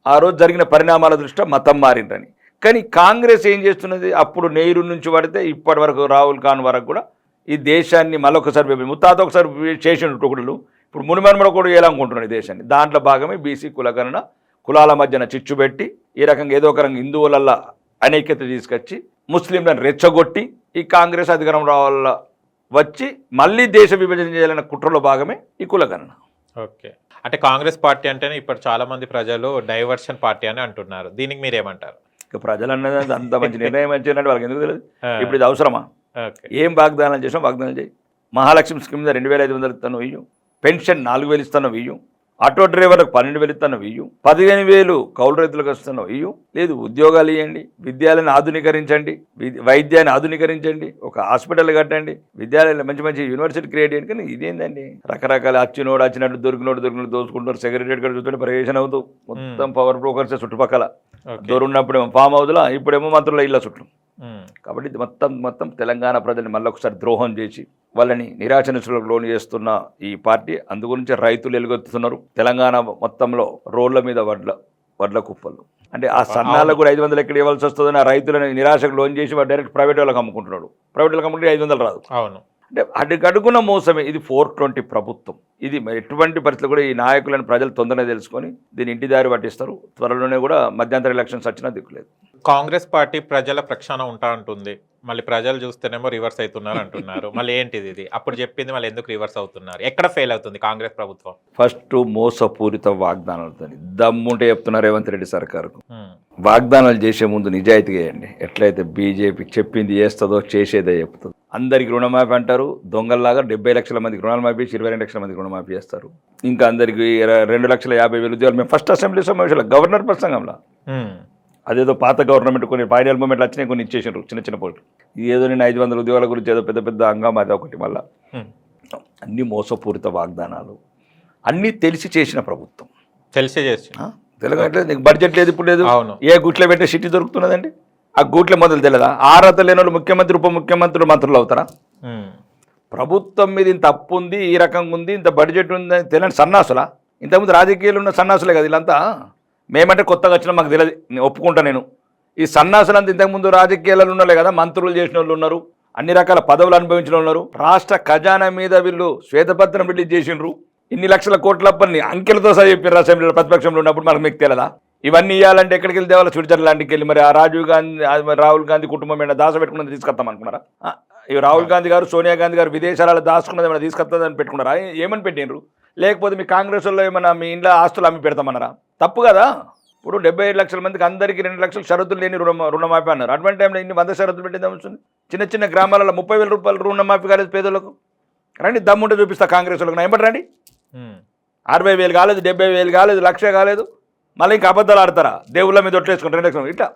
Speaker 8: ఆ రోజు జరిగిన పరిణామాల దృష్ట్యా మతం మారిండ్రని. కానీ కాంగ్రెస్ ఏం చేస్తున్నది, అప్పుడు నెహ్రూ నుంచి పడితే ఇప్పటి వరకు రాహుల్ ఖాన్ వరకు కూడా ఈ దేశాన్ని మళ్ళొకసారి ముత్తాత ఒకసారి చేసిన టొకుడులు ఇప్పుడు మునిమన్మడ కూడా చేయాలనుకుంటున్నాడు ఈ దేశాన్ని. దాంట్లో భాగమే బీసీ కులగణన, కులాల మధ్యన చిచ్చు పెట్టి ఈ రకంగా ఏదో ఒక రంగా హిందువులల్లా అనైక్యత తీసుకొచ్చి ముస్లింలను రెచ్చగొట్టి ఈ కాంగ్రెస్ అధికారం రావాల వచ్చి మళ్ళీ దేశ విభజన చేయాలన్న కుట్రలో భాగమే ఈ కులగణన.
Speaker 7: ఓకే, అంటే కాంగ్రెస్ పార్టీ అంటేనే ఇప్పుడు చాలా మంది ప్రజలు డైవర్షన్ పార్టీ అని అంటున్నారు. దీనికి మీరేమంటారు?
Speaker 8: ఇక ప్రజలు అన్నది అంత మంచి నిర్ణయం మంచిదంటే వాళ్ళకి ఎందుకు తెలియదు? ఇప్పుడు ఇది అవసరమా? ఏం వాగ్దానాలు చేసినా వాగ్దానాలు చేయి. మహాలక్ష్మి స్కీమ్ మీద 2500 ఇస్తాను వెయ్యి, పెన్షన్ 4000 ఇస్తాను వెయ్యి, ఆటో డ్రైవర్లకు 12,000 ఇస్తాను వెయ్యి, 15,000 కౌలు రైతులకు ఇస్తాను వెయ్యి. లేదు, ఉద్యోగాలు ఇవ్వండి, విద్యాలయాన్ని ఆధునీకరించండి, వైద్యాన్ని ఆధునీకరించండి, ఒక హాస్పిటల్ కట్టండి, విద్యాలయాలు మంచి మంచి యూనివర్సిటీ క్రియేట్ చేయండి. కానీ ఇదేందండి, రకరకాల వచ్చినట్టు దొరికినోడు దోచుకుంటున్నారు. సెక్రటరీ కూడా చూస్తుంటే ప్రవేశం అవుతూ మొత్తం పవర్ బ్రోకర్స్ చుట్టుపక్కల దొరుకున్నప్పుడేమో ఫామ్ హౌస్లో, ఇప్పుడేమో మంత్రుల ఇళ్ళ చుట్టూ. కాబట్టి ఇది మొత్తం తెలంగాణ ప్రజల్ని మళ్ళీ ఒకసారి ద్రోహం చేసి వాళ్ళని నిరాశ నిస్పృహలకు లోను చేస్తున్న ఈ పార్టీ. అందుగురించి రైతులు ఎలుగొత్తుతున్నారు. తెలంగాణ మొత్తంలో రోడ్ల మీద వడ్ల కుప్పలు. అంటే ఆ సన్నాలకు కూడా 500 ఎక్కడ ఇవ్వాల్సి వస్తుందని ఆ రైతులను నిరాశకు లోన్ చేసి వాడు డైరెక్ట్ ప్రైవేట్ వాళ్ళకి అమ్ముకుంటున్నాడు. ప్రైవేట్ వాళ్ళకి అమ్ముకుంటే 500 రాదు.
Speaker 7: అవును,
Speaker 8: అంటే అడుగున మోసమే. ఇది 420 ప్రభుత్వం. ఇది ఎటువంటి పరిస్థితులు కూడా ఈ నాయకులను ప్రజలు తొందరగా తెలుసుకొని దీన్ని ఇంటి దారి పట్టిస్తారు. త్వరలోనే కూడా మధ్యంతర ఎలక్షన్స్ వచ్చినా దిక్కులేదు.
Speaker 7: కాంగ్రెస్ పార్టీ ప్రజల ప్రక్షాళన ఉంటా ఉంటుంది, మళ్ళీ ప్రజలు చూస్తేనేమో రివర్స్ అవుతున్నారు అంటున్నారు. మళ్ళీ ఏంటిది ఇది? అప్పుడు చెప్పింది మళ్ళీ ఎందుకు రివర్స్ అవుతున్నారు? ఎక్కడ ఫెయిల్ అవుతుంది కాంగ్రెస్ ప్రభుత్వం?
Speaker 8: ఫస్ట్ మోసపూరిత వాగ్దానాలతో దమ్ముంటే చెప్తున్నారు రేవంత్ రెడ్డి సర్కారుకు. వాగ్దానాలు చేసే ముందు నిజాయితీగా వేయండి. ఎట్లయితే బీజేపీ చెప్పింది చేస్తుందో చేసేదే చెప్తుంది. అందరికి రుణమాఫీ అంటారు, దొంగల్లాగా 70 లక్షల మందికి రుణాలు మాఫీ, 22 లక్షల మందికి రుణమాఫీ చేస్తారు. ఇంకా అందరికి 2,50,000 ఉద్యోగాలు. మేము ఫస్ట్ అసెంబ్లీ సమావేశంలో గవర్నర్ ప్రసంగంలో అదేదో పాత గవర్నమెంట్ కొన్ని ఫైనల్ మూమెంట్లు వచ్చినాయి, కొన్ని ఇచ్చేసారు చిన్న పోటీ. ఏదో నేను 500 ఉద్యోగాల గురించి ఏదో పెద్ద హంగామా అది ఒకటి. మళ్ళీ అన్ని మోసపూరిత వాగ్దానాలు, అన్నీ తెలిసి చేసిన ప్రభుత్వం.
Speaker 7: తెలిసి చేసి
Speaker 8: తెలంగాణ నీకు బడ్జెట్ లేదు, ఇప్పుడు లేదు. ఏ గుట్లో పెట్టే సిటీ దొరుకుతున్నదండి? ఆ గూట్ల మొదలు తెలియదా? అర్హత లేని వాళ్ళు ముఖ్యమంత్రి ఉప ముఖ్యమంత్రులు మంత్రులు అవుతారా? ప్రభుత్వం మీద ఇంత అప్పు ఉంది, ఈ రకంగా ఉంది, ఇంత బడ్జెట్ ఉంది అని తెలియని సన్నాసులా? ఇంతకుముందు రాజకీయాలు ఉన్న సన్నాసులే కదా వీళ్ళంతా. మేమంటే కొత్తగా వచ్చినా మాకు తెలియదు, నేను ఒప్పుకుంటా. నేను ఈ సన్నాసులంతా ఇంతకుముందు రాజకీయాలలో ఉన్నలే కదా, మంత్రులు చేసిన వాళ్ళు ఉన్నారు, అన్ని రకాల పదవులు అనుభవించిన ఉన్నారు. రాష్ట్ర ఖజానా మీద వీళ్ళు శ్వేతపత్రం రిలీజ్ చేసిండ్రు. ఇన్ని లక్షల కోట్ల పని అంకెలతో సహా చెప్పారు అసెంబ్లీలో ప్రతిపక్షంలో ఉన్నప్పుడు. మనకు మీకు తెలియదా? ఇవన్నీ ఇవ్వాలంటే ఎక్కడికి వెళ్తే వాళ్ళ స్విట్జర్లాండ్కి వెళ్ళి మరి ఆ రాహుల్ గాంధీ కుటుంబం ఏమైనా దాచబెట్టుకున్నది తీసుకొస్తాం అనుకున్నారా? ఇవి రాహుల్ గాంధీ గారు, సోనియా గాంధీ గారు విదేశాలలో దాచుకున్నది ఏమైనా తీసుకొస్తుందని పెట్టుకున్నారా? ఏమని పెట్టినరు? లేకపోతే మీ కాంగ్రెస్ వాళ్ళు ఏమైనా మీ ఇంట్లో ఆస్తులు అమ్మి పెడతామన్నారా? తప్పు కదా. ఇప్పుడు 75 లక్షల మందికి అందరికీ 2 లక్షలు షరతులు లేని రుణమాఫీ అన్నారు. అటువంటి టైంలో ఇన్ని 100 షరతులు పెట్టేది వస్తుంది. చిన్న గ్రామాలలో 30,000 రూపాయలు రుణమాఫీ కాలేదు పేదలకు. రండి, దమ్ముంటే చూపిస్తా కాంగ్రెస్ వాళ్ళకి. నా ఏమంటారు రండి. 60,000 కాలేదు, 70,000 కాలేదు, 1,00,000 కాలేదు. మళ్ళీ ఇంకా అబద్ధాలు ఆడతారా? దేవుళ్ళ మీద ఒట్లేసుకుంటారు 2 లక్షలు. ఇట్లా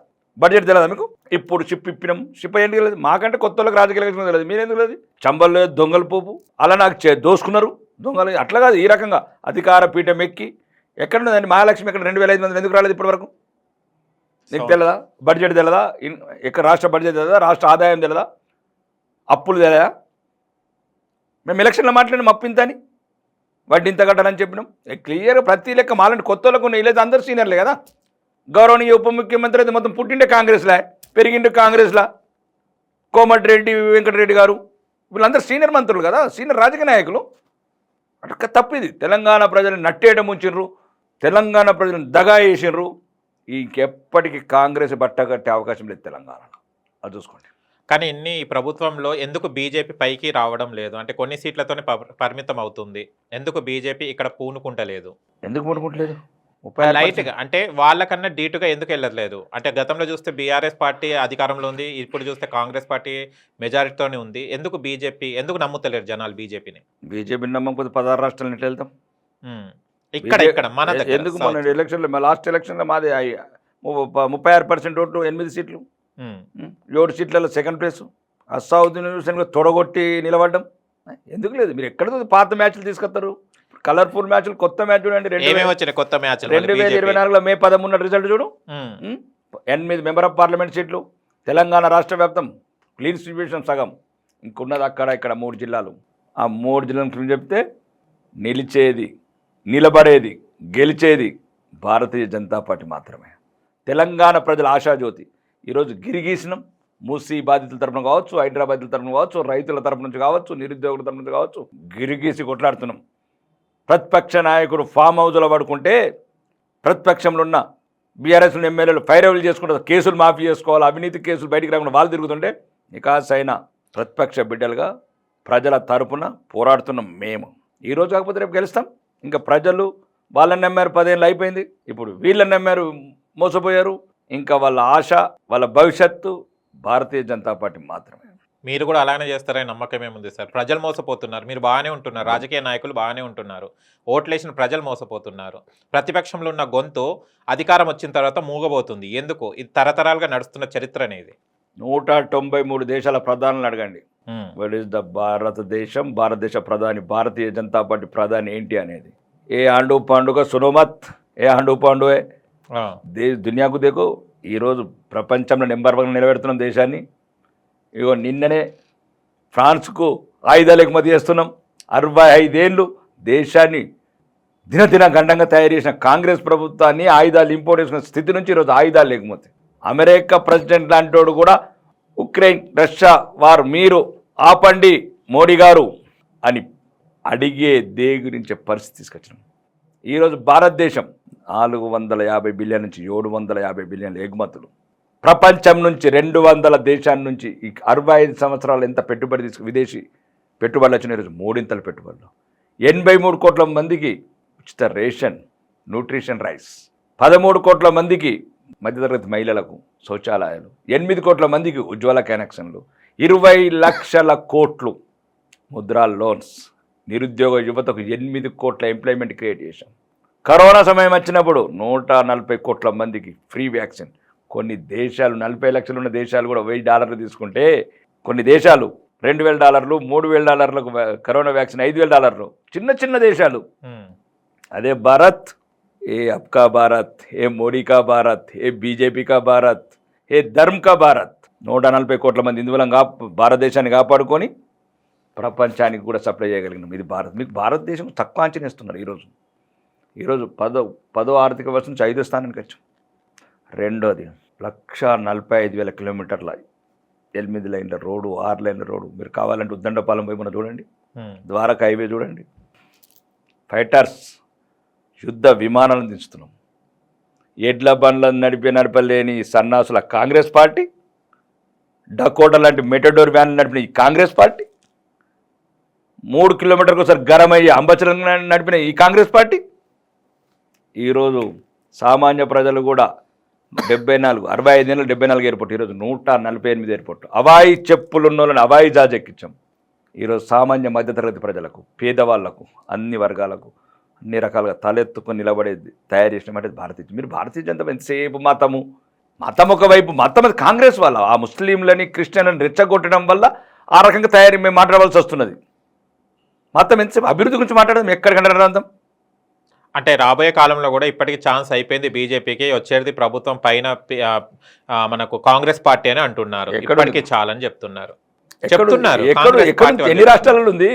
Speaker 8: బడ్జెట్ తెలియదా మీకు? ఇప్పుడు షిప్ ఇప్పినాం, షిప్ ఏంటి తెలియదు మాకంటే కొత్త వాళ్ళకి రాజకీయ తెలియదు. మీరెందుకు లేదు? చంబలు లేదు, దొంగలు పోపు అలా నాకు దోసుకున్నారు దొంగలు. అట్లా కాదు, ఈ రకంగా అధికార పీఠం ఎక్కి ఎక్కడున్నదండి మహాలక్ష్మి? ఎక్కడ 2,500 ఎందుకు రాలేదు ఇప్పటి వరకు? నీకు తెలియదా? బడ్జెట్ తెలియదా? ఎక్కడ రాష్ట్ర బడ్జెట్ తెలియదా? రాష్ట్ర ఆదాయం తెలియదా? అప్పులు తెలియదా? మేము ఎలక్షన్లో మాట్లాడినాం అప్పు ఇంత అని, వడ్డీ ఇంత కట్టాలని చెప్పినాం. క్లియర్గా ప్రతి లెక్క మాలంటి కొత్త వాళ్ళకు ఉన్నాయి. లేదు అందరు సీనియర్లే కదా. గౌరవనీయ ఉప ముఖ్యమంత్రి అయితే మొత్తం పుట్టిండే కాంగ్రెస్లా, పెరిగిండే కాంగ్రెస్లా. కోమటిరెడ్డి వెంకటరెడ్డి గారు వీళ్ళందరూ సీనియర్ మంత్రులు కదా, సీనియర్ రాజకీయ నాయకులు. అట్లా తప్పిది. తెలంగాణ ప్రజలను నట్టేయడం ఉంచిర్రు, తెలంగాణ ప్రజలను దగా వేసిర్రు. ఇంకెప్పటికీ కాంగ్రెస్ బట్ట కట్టే అవకాశం లేదు తెలంగాణలో. అది చూసుకోండి.
Speaker 7: కానీ ఈ ప్రభుత్వంలో ఎందుకు బీజేపీ పైకి రావడం లేదు? అంటే కొన్ని సీట్లతోనే పరిమితం అవుతుంది. ఎందుకు బీజేపీ ఇక్కడ పూనుకుంటలేదు?
Speaker 8: ఎందుకు పూనుకుంటలేదు?
Speaker 7: లైట్ గా అంటే వాళ్ళకన్నా డీటుగా ఎందుకు వెళ్ళట్లేదు? అంటే గతంలో చూస్తే బీఆర్ఎస్ పార్టీ అధికారంలో ఉంది, ఇప్పుడు చూస్తే కాంగ్రెస్ పార్టీ మెజారిటీతోనే ఉంది. ఎందుకు బీజేపీ ఎందుకు నమ్ముతలేరు జనాలు బీజేపీని?
Speaker 8: బీజేపీ నమ్మకపోతే 16 రాష్ట్రాలు ఎట్లా వెళ్తాం?
Speaker 7: ఇక్కడ మన దగ్గర
Speaker 8: ఎందుకు మొన్న ఎలక్షన్లో లాస్ట్ ఎలక్షన్లో మాది 36% ఓట్లు, 8 సీట్లు, 7 సీట్లలో సెకండ్ ప్లేస్. అసౌద్దీన్ హుసేన్ తొడగొట్టి నిలబడ్డం ఎందుకు లేదు? మీరు ఎక్కడ పాత మ్యాచ్లు తీసుకొస్తారు? కలర్ఫుల్ మ్యాచ్లు, కొత్త మ్యాచ్ చూడండి. 2024లో మే 13 రిజల్ట్ చూడు. 8 మెంబర్ ఆఫ్ పార్లమెంట్ సీట్లు, తెలంగాణ రాష్ట్ర వ్యాప్తం క్లీన్ డిస్ట్రిబ్యూషన్ సగం, ఇంకున్నది అక్కడ ఇక్కడ 3 జిల్లాలు. ఆ 3 జిల్లాలు చెప్తే నిలిచేది, నిలబడేది, గెలిచేది భారతీయ జనతా పార్టీ మాత్రమే. తెలంగాణ ప్రజల ఆశాజ్యోతి. ఈరోజు గిరిగీసినాం. మూసీ బాధితుల తరఫున కావచ్చు, హైదరాబాద్ల తరఫున కావచ్చు, రైతుల తరఫు నుంచి కావచ్చు, నిరుద్యోగుల తరఫు నుంచి కావచ్చు, గిరిగీసి కొట్లాడుతున్నాం. ప్రతిపక్ష నాయకుడు ఫామ్ హౌస్లో పడుకుంటే ప్రతిపక్షంలో ఉన్న బీఆర్ఎస్ ఎమ్మెల్యేలు ఫైరవులు చేసుకుంటారు, కేసులు మాఫీ చేసుకోవాలి, అవినీతి కేసులు బయటికి రాకుండా వాళ్ళు తిరుగుతుంటే నికాసైన ప్రతిపక్ష బిడ్డలుగా ప్రజల తరపున పోరాడుతున్నాం మేము. ఈరోజు కాకపోతే రేపు గెలుస్తాం. ఇంకా ప్రజలు వాళ్ళని నమ్మారు, 10 ఏళ్ళు అయిపోయింది. ఇప్పుడు వీళ్ళని నమ్మారు, మోసపోయారు. ఇంకా వాళ్ళ ఆశ, వాళ్ళ భవిష్యత్తు భారతీయ జనతా పార్టీ మాత్రమే.
Speaker 7: మీరు కూడా అలానే చేస్తారని నమ్మకం ఏముంది సార్? ప్రజలు మోసపోతున్నారు, మీరు బాగానే ఉంటున్నారు, రాజకీయ నాయకులు బాగానే ఉంటున్నారు, ఓట్లేసిన ప్రజలు మోసపోతున్నారు. ప్రతిపక్షంలో ఉన్న గొంతు అధికారం వచ్చిన తర్వాత మూగబోతుంది. ఎందుకు? ఇది తరతరాలుగా నడుస్తున్న చరిత్ర అనేది.
Speaker 8: 193 దేశాల ప్రధానులు అడగండి, వాట్ ఈస్ ద భారతదేశం, భారతదేశ ప్రధాని, భారతీయ జనతా పార్టీ ప్రధాని ఏంటి అనేది. ఏ ఆండు పాండుగా సునోమత్, ఏ ఆండు పాండువే దునియాకు దేకు. ఈరోజు ప్రపంచంలో నెంబర్ 1 నిలబెడుతున్నాం దేశాన్ని. ఇగో నిన్ననే ఫ్రాన్స్కు ఆయుధాలు ఎగుమతి చేస్తున్నాం. 65 ఏళ్ళు దేశాన్ని దినదిన గండంగా తయారు చేసిన కాంగ్రెస్ ప్రభుత్వాన్ని ఆయుధాలు ఇంపోర్ట్ చేసుకున్న స్థితి నుంచి ఈరోజు ఆయుధాలు ఎగుమతి. అమెరికా ప్రెసిడెంట్ లాంటి కూడా ఉక్రెయిన్ రష్యా వారు మీరు ఆపండి మోడీ గారు అని అడిగే గురించే పరిస్థితి తీసుకొచ్చినాం. ఈరోజు భారతదేశం 450 బిలియన్ నుంచి 750 బిలియన్ల ఎగుమతులు. ప్రపంచం నుంచి 200 దేశాల నుంచి ఈ 65 సంవత్సరాలు ఎంత పెట్టుబడి విదేశీ పెట్టుబడులు వచ్చిన ఈరోజు 3 పెట్టుబడులు. 83 కోట్ల మందికి ఉచిత రేషన్, న్యూట్రిషన్ రైస్, 13 కోట్ల మందికి మధ్యతరగతి మహిళలకు శౌచాలయాలు, 8 కోట్ల మందికి ఉజ్వల కనెక్షన్లు, 20 లక్షల కోట్లు ముద్రా లోన్స్, నిరుద్యోగ యువతకు 8 కోట్ల ఎంప్లాయ్మెంట్ క్రియేట్ చేశాం. కరోనా సమయం వచ్చినప్పుడు 140 కోట్ల మందికి ఫ్రీ వ్యాక్సిన్. కొన్ని దేశాలు 40 లక్షలు ఉన్న దేశాలు కూడా $1000 తీసుకుంటే, కొన్ని దేశాలు $2000, $3000 కరోనా వ్యాక్సిన్, $5000 చిన్న చిన్న దేశాలు. అదే భారత్, ఏ అబ్కా భారత్, ఏ మోడీ కా భారత్, ఏ బీజేపీ కా భారత్, ఏ ధర్మ్ కా భారత్. 140 కోట్ల మంది ఇందువల్ల భారతదేశాన్ని కాపాడుకొని ప్రపంచానికి కూడా సప్లై చేయగలిగినాం. ఇది భారత్. మీకు భారతదేశం తక్కువ అంచనా ఇస్తున్నారు. ఈరోజు 10వ ఆర్థిక వర్షం నుంచి 5వ స్థానానికి వచ్చాం. రెండోది 1,45,000 కిలోమీటర్ల 8 లైన్ల రోడ్డు, 6 లైన్ల రోడ్డు. మీరు కావాలంటే ఉద్దండపాలెం పోయి మనం చూడండి, ద్వారకా హైవే చూడండి. ఫైటర్స్, యుద్ధ విమానాలను దించుతున్నాం. ఎడ్ల బండ్లను నడపలేని సన్నాసుల కాంగ్రెస్ పార్టీ, డకోటా లాంటి మెటడోర్ వ్యాన్లు నడిపిన ఈ కాంగ్రెస్ పార్టీ, 3 కిలోమీటర్లకు ఒకసారి గరమయ్యి అంబచరం నడిపిన ఈ కాంగ్రెస్ పార్టీ ఈరోజు సామాన్య ప్రజలు కూడా 65 ఏళ్ళు 74 ఎయిర్పోర్ట్, ఈరోజు 148 ఎయిర్పోర్ట్. అవాయి చెప్పులు ఉన్న వాళ్ళని అవాయి జాజ్ ఎక్కించాం. ఈరోజు సామాన్య మధ్యతరగతి ప్రజలకు, పేదవాళ్లకు, అన్ని వర్గాలకు అన్ని రకాలుగా తలెత్తుకొని నిలబడేది తయారు చేసినట్టు భారతీయ. మీరు భారతీయ జనతా ఎంతసేపు మతం ఒకవైపు, మతం అది కాంగ్రెస్ వల్ల ఆ ముస్లింలని క్రిస్టియన్లను రెచ్చగొట్టడం వల్ల ఆ రకంగా తయారీ మేము మాట్లాడవలసి వస్తున్నది. మతం ఎంతసేపు అభివృద్ధి గురించి మాట్లాడడం ఎక్కడికంటే అర్థం.
Speaker 7: అంటే రాబోయే కాలంలో కూడా ఇప్పటికి ఛాన్స్ అయిపోయింది బీజేపీకి, వచ్చేది ప్రభుత్వం పైన మనకు కాంగ్రెస్ పార్టీ అని అంటున్నారు. ఇప్పటికీ చాలని చెప్తున్నారు.
Speaker 8: ఎన్ని రాష్ట్రాలలో ఉంది?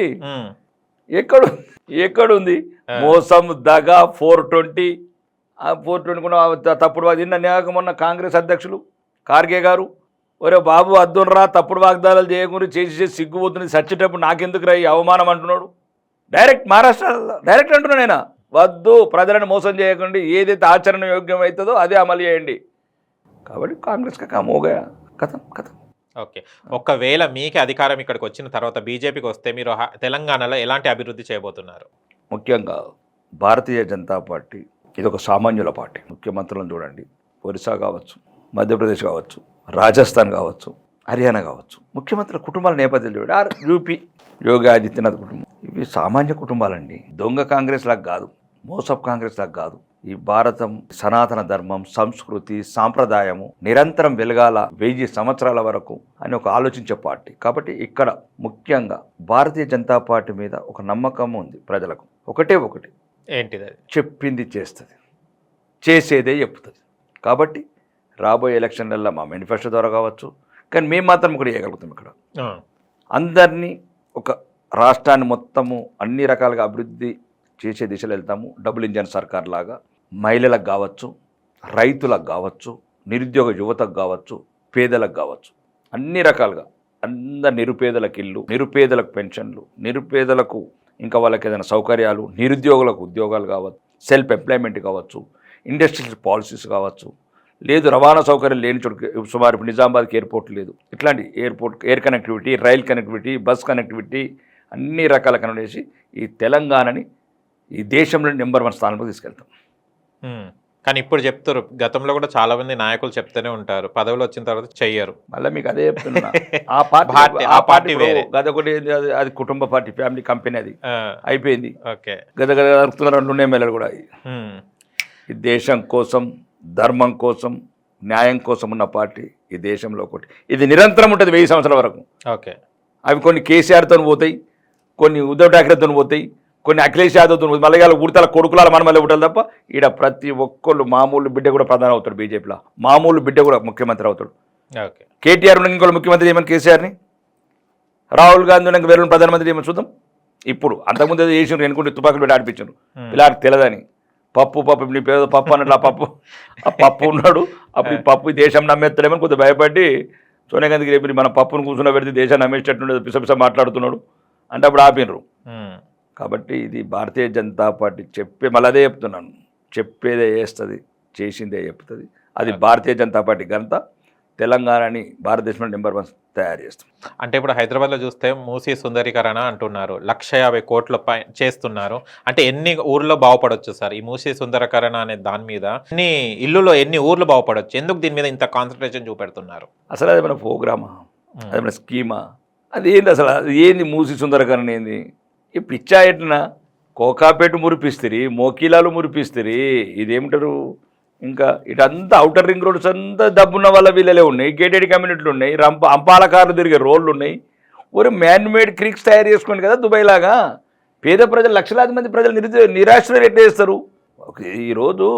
Speaker 8: ఎక్కడుంది? మోసం, దగ, 420 కూడా తప్పుడు నిన్న మొన్న కాంగ్రెస్ అధ్యక్షులు ఖార్గే గారు, ఒరే బాబు అద్దునరా, తప్పుడు వాగ్దానాలు చేయకుండా చేసి సిగ్గుపోతుంది, చచ్చేటప్పుడు నాకెందుకు రా ఈ అవమానం అంటున్నాడు. డైరెక్ట్ మహారాష్ట్ర డైరెక్ట్ అంటున్నాడు ఆయన, వద్దు ప్రజలను మోసం చేయకండి, ఏదైతే ఆచరణ యోగ్యం అవుతుందో అదే అమలు చేయండి. కాబట్టి కాంగ్రెస్ కామోగా కథం.
Speaker 7: ఓకే, ఒకవేళ మీకే అధికారం ఇక్కడికి వచ్చిన తర్వాత బీజేపీకి వస్తే మీరు తెలంగాణలో ఎలాంటి అభివృద్ధి చేయబోతున్నారు?
Speaker 8: ముఖ్యంగా భారతీయ జనతా పార్టీ ఇది ఒక సామాన్యుల పార్టీ. ముఖ్యమంత్రులను చూడండి, ఒరిస్సా కావచ్చు, మధ్యప్రదేశ్ కావచ్చు, రాజస్థాన్ కావచ్చు, హర్యానా కావచ్చు, ముఖ్యమంత్రుల కుటుంబాల నేపథ్యం చూడండి. యూపీ యోగి ఆదిత్యనాథ్ కుటుంబం, ఇవి సామాన్య కుటుంబాలండి. దొంగ కాంగ్రెస్ లాగా కాదు, మోసప్ కాంగ్రెస్ లాగా కాదు. ఈ భారతం సనాతన ధర్మం, సంస్కృతి, సాంప్రదాయము నిరంతరం వెలగాల 1000 సంవత్సరాల వరకు అని ఒక ఆలోచించే పార్టీ. కాబట్టి ఇక్కడ ముఖ్యంగా భారతీయ జనతా పార్టీ మీద ఒక నమ్మకం ఉంది ప్రజలకు. ఒకటి
Speaker 7: ఏంటిది అది?
Speaker 8: చెప్పింది చేస్తుంది, చేసేదే చెప్తుంది. కాబట్టి రాబోయే ఎలక్షన్లలో మా మేనిఫెస్టో ద్వారా కావచ్చు, కానీ మేము మాత్రం కూడా చేయగలుగుతాం. ఇక్కడ అందరినీ ఒక రాష్ట్రాన్ని మొత్తము అన్ని రకాలుగా అభివృద్ధి చేసే దిశలో వెళ్తాము. డబుల్ ఇంజన్ సర్కార్ లాగా మహిళలకు కావచ్చు, రైతులకు కావచ్చు, నిరుద్యోగ యువతకు కావచ్చు, పేదలకు కావచ్చు, అన్ని రకాలుగా అందరు నిరుపేదలకు ఇల్లు, నిరుపేదలకు పెన్షన్లు, నిరుపేదలకు ఇంకా వాళ్ళకి ఏదైనా సౌకర్యాలు, నిరుద్యోగులకు ఉద్యోగాలు కావచ్చు, సెల్ఫ్ ఎంప్లాయ్మెంట్ కావచ్చు, ఇండస్ట్రియల్ పాలసీస్ కావచ్చు, లేదు రవాణా సౌకర్యం లేని చోటు సుమారు ఇప్పుడు నిజామాబాద్కి ఎయిర్పోర్ట్ లేదు. ఇట్లాంటి air connectivity, rail connectivity, bus connectivity అన్ని రకాల కనెక్ట్ చేసి ఈ తెలంగాణని ఈ దేశంలో నెంబర్ 1 స్థానంలో తీసుకెళ్తాం.
Speaker 7: కానీ ఇప్పుడు చెప్తారు, గతంలో కూడా చాలా మంది నాయకులు చెప్తూనే ఉంటారు, పదవులు వచ్చిన తర్వాత చెయ్యరు.
Speaker 8: మళ్ళీ మీకు అదే చెప్తున్నా,
Speaker 7: ఆ పార్టీ వేరే,
Speaker 8: గదొకటి అది కుటుంబ పార్టీ, ఫ్యామిలీ కంపెనీ, అది అయిపోయింది.
Speaker 7: ఓకే,
Speaker 8: గదగలుగుతున్న 2 ఎమ్మెల్యేలు కూడా. ఈ దేశం కోసం, ధర్మం కోసం, న్యాయం కోసం ఉన్న పార్టీ ఈ దేశంలో ఒకటి. ఇది నిరంతరం ఉంటుంది 1000 సంవత్సరాల వరకు.
Speaker 7: ఓకే,
Speaker 8: అవి కొన్ని కేసీఆర్తో పోతాయి, కొన్ని ఉద్ధవ్ ఠాక్రేతో పోతాయి, కొన్ని అఖిలేష్ యాదవ్తో పోతాయి, మళ్ళీ ఉడతల కొడుకులాల మన మళ్ళీ ఉంటారు తప్ప. ఈడ ప్రతి ఒక్కళ్ళు మామూలు బిడ్డ కూడా ప్రధాని అవుతాడు బీజేపీలో, మామూలు బిడ్డ కూడా ముఖ్యమంత్రి అవుతాడు.
Speaker 7: ఓకే,
Speaker 8: కేటీఆర్ ఉన్న ఇంకోళ్ళు ముఖ్యమంత్రి ఏమని కేసీఆర్ని, రాహుల్ గాంధీ ఉన్న వేరే ప్రధానమంత్రి ఏమని చూద్దాం. ఇప్పుడు అంతకుముందు ఏదో చేసినారు ఎన్నుకుంటే తుపాకులు పెట్టి ఆడిపించారు, ఇలా తెలదని. పప్పు నీ పేద పప్పు అన్నట్లు ఆ పప్పు ఉన్నాడు. అప్పుడు ఈ పప్పు దేశం నమ్మేస్తాడేమని కొద్దిగా భయపడి సోనియా గాంధీకి రేపు మన పప్పును కూర్చున్న పెడితే దేశాన్ని నమ్మేసేటట్టు పిసపిస మాట్లాడుతున్నాడు అంటే అప్పుడు ఆపినరు. కాబట్టి ఇది భారతీయ జనతా పార్టీ మళ్ళీ అదే చెప్తున్నాను, చెప్పేదే చేస్తుంది, చేసిందే చెప్తుంది. అది భారతీయ జనతా పార్టీ ఘనత. తెలంగాణని భారతదేశంలో నెంబర్ 1 తయారు చేస్తాం.
Speaker 7: అంటే ఇప్పుడు హైదరాబాద్లో చూస్తే మూసీ సుందరీకరణ అంటున్నారు, 150 కోట్ల చేస్తున్నారు. అంటే ఎన్ని ఊర్లో బాగుపడవచ్చు సార్ ఈ మూసీ సుందరీకరణ అనే దాని మీద? ఎన్ని ఇల్లులో ఎన్ని ఊర్లు బాగుపడవచ్చు? ఎందుకు దీని మీద ఇంత కాన్సన్ట్రేషన్ చూపెడుతున్నారు?
Speaker 8: అసలు అది మన ప్రోగ్రామా, అది మన స్కీమా, అది ఏంది అసలు? అది ఏంది మూసీ సుందరీకరణ? ఏంది ఈ పిచ్చా? ఎట్లా కోకాపేట మురిపిస్తుంది, మోకీలాలు మురిపిస్తుంది, ఇదేమిటారు ఇంకా ఇటంతా అవుటర్ రింగ్ రోడ్స్ అంతా డబ్బున్న వాళ్ళ వీళ్ళలే ఉన్నాయి, గేటెడ్ కమ్యూనిటీలు ఉన్నాయి, అంపాల కార్లు తిరిగే రోడ్లు ఉన్నాయి. ఒక మ్యాన్మేడ్ క్రీక్స్ తయారు చేసుకోండి కదా దుబాయ్ లాగా. పేద ప్రజలు, లక్షలాది మంది ప్రజలు నిరాశ్రయం ఎట్లా చేస్తారు? ఈరోజు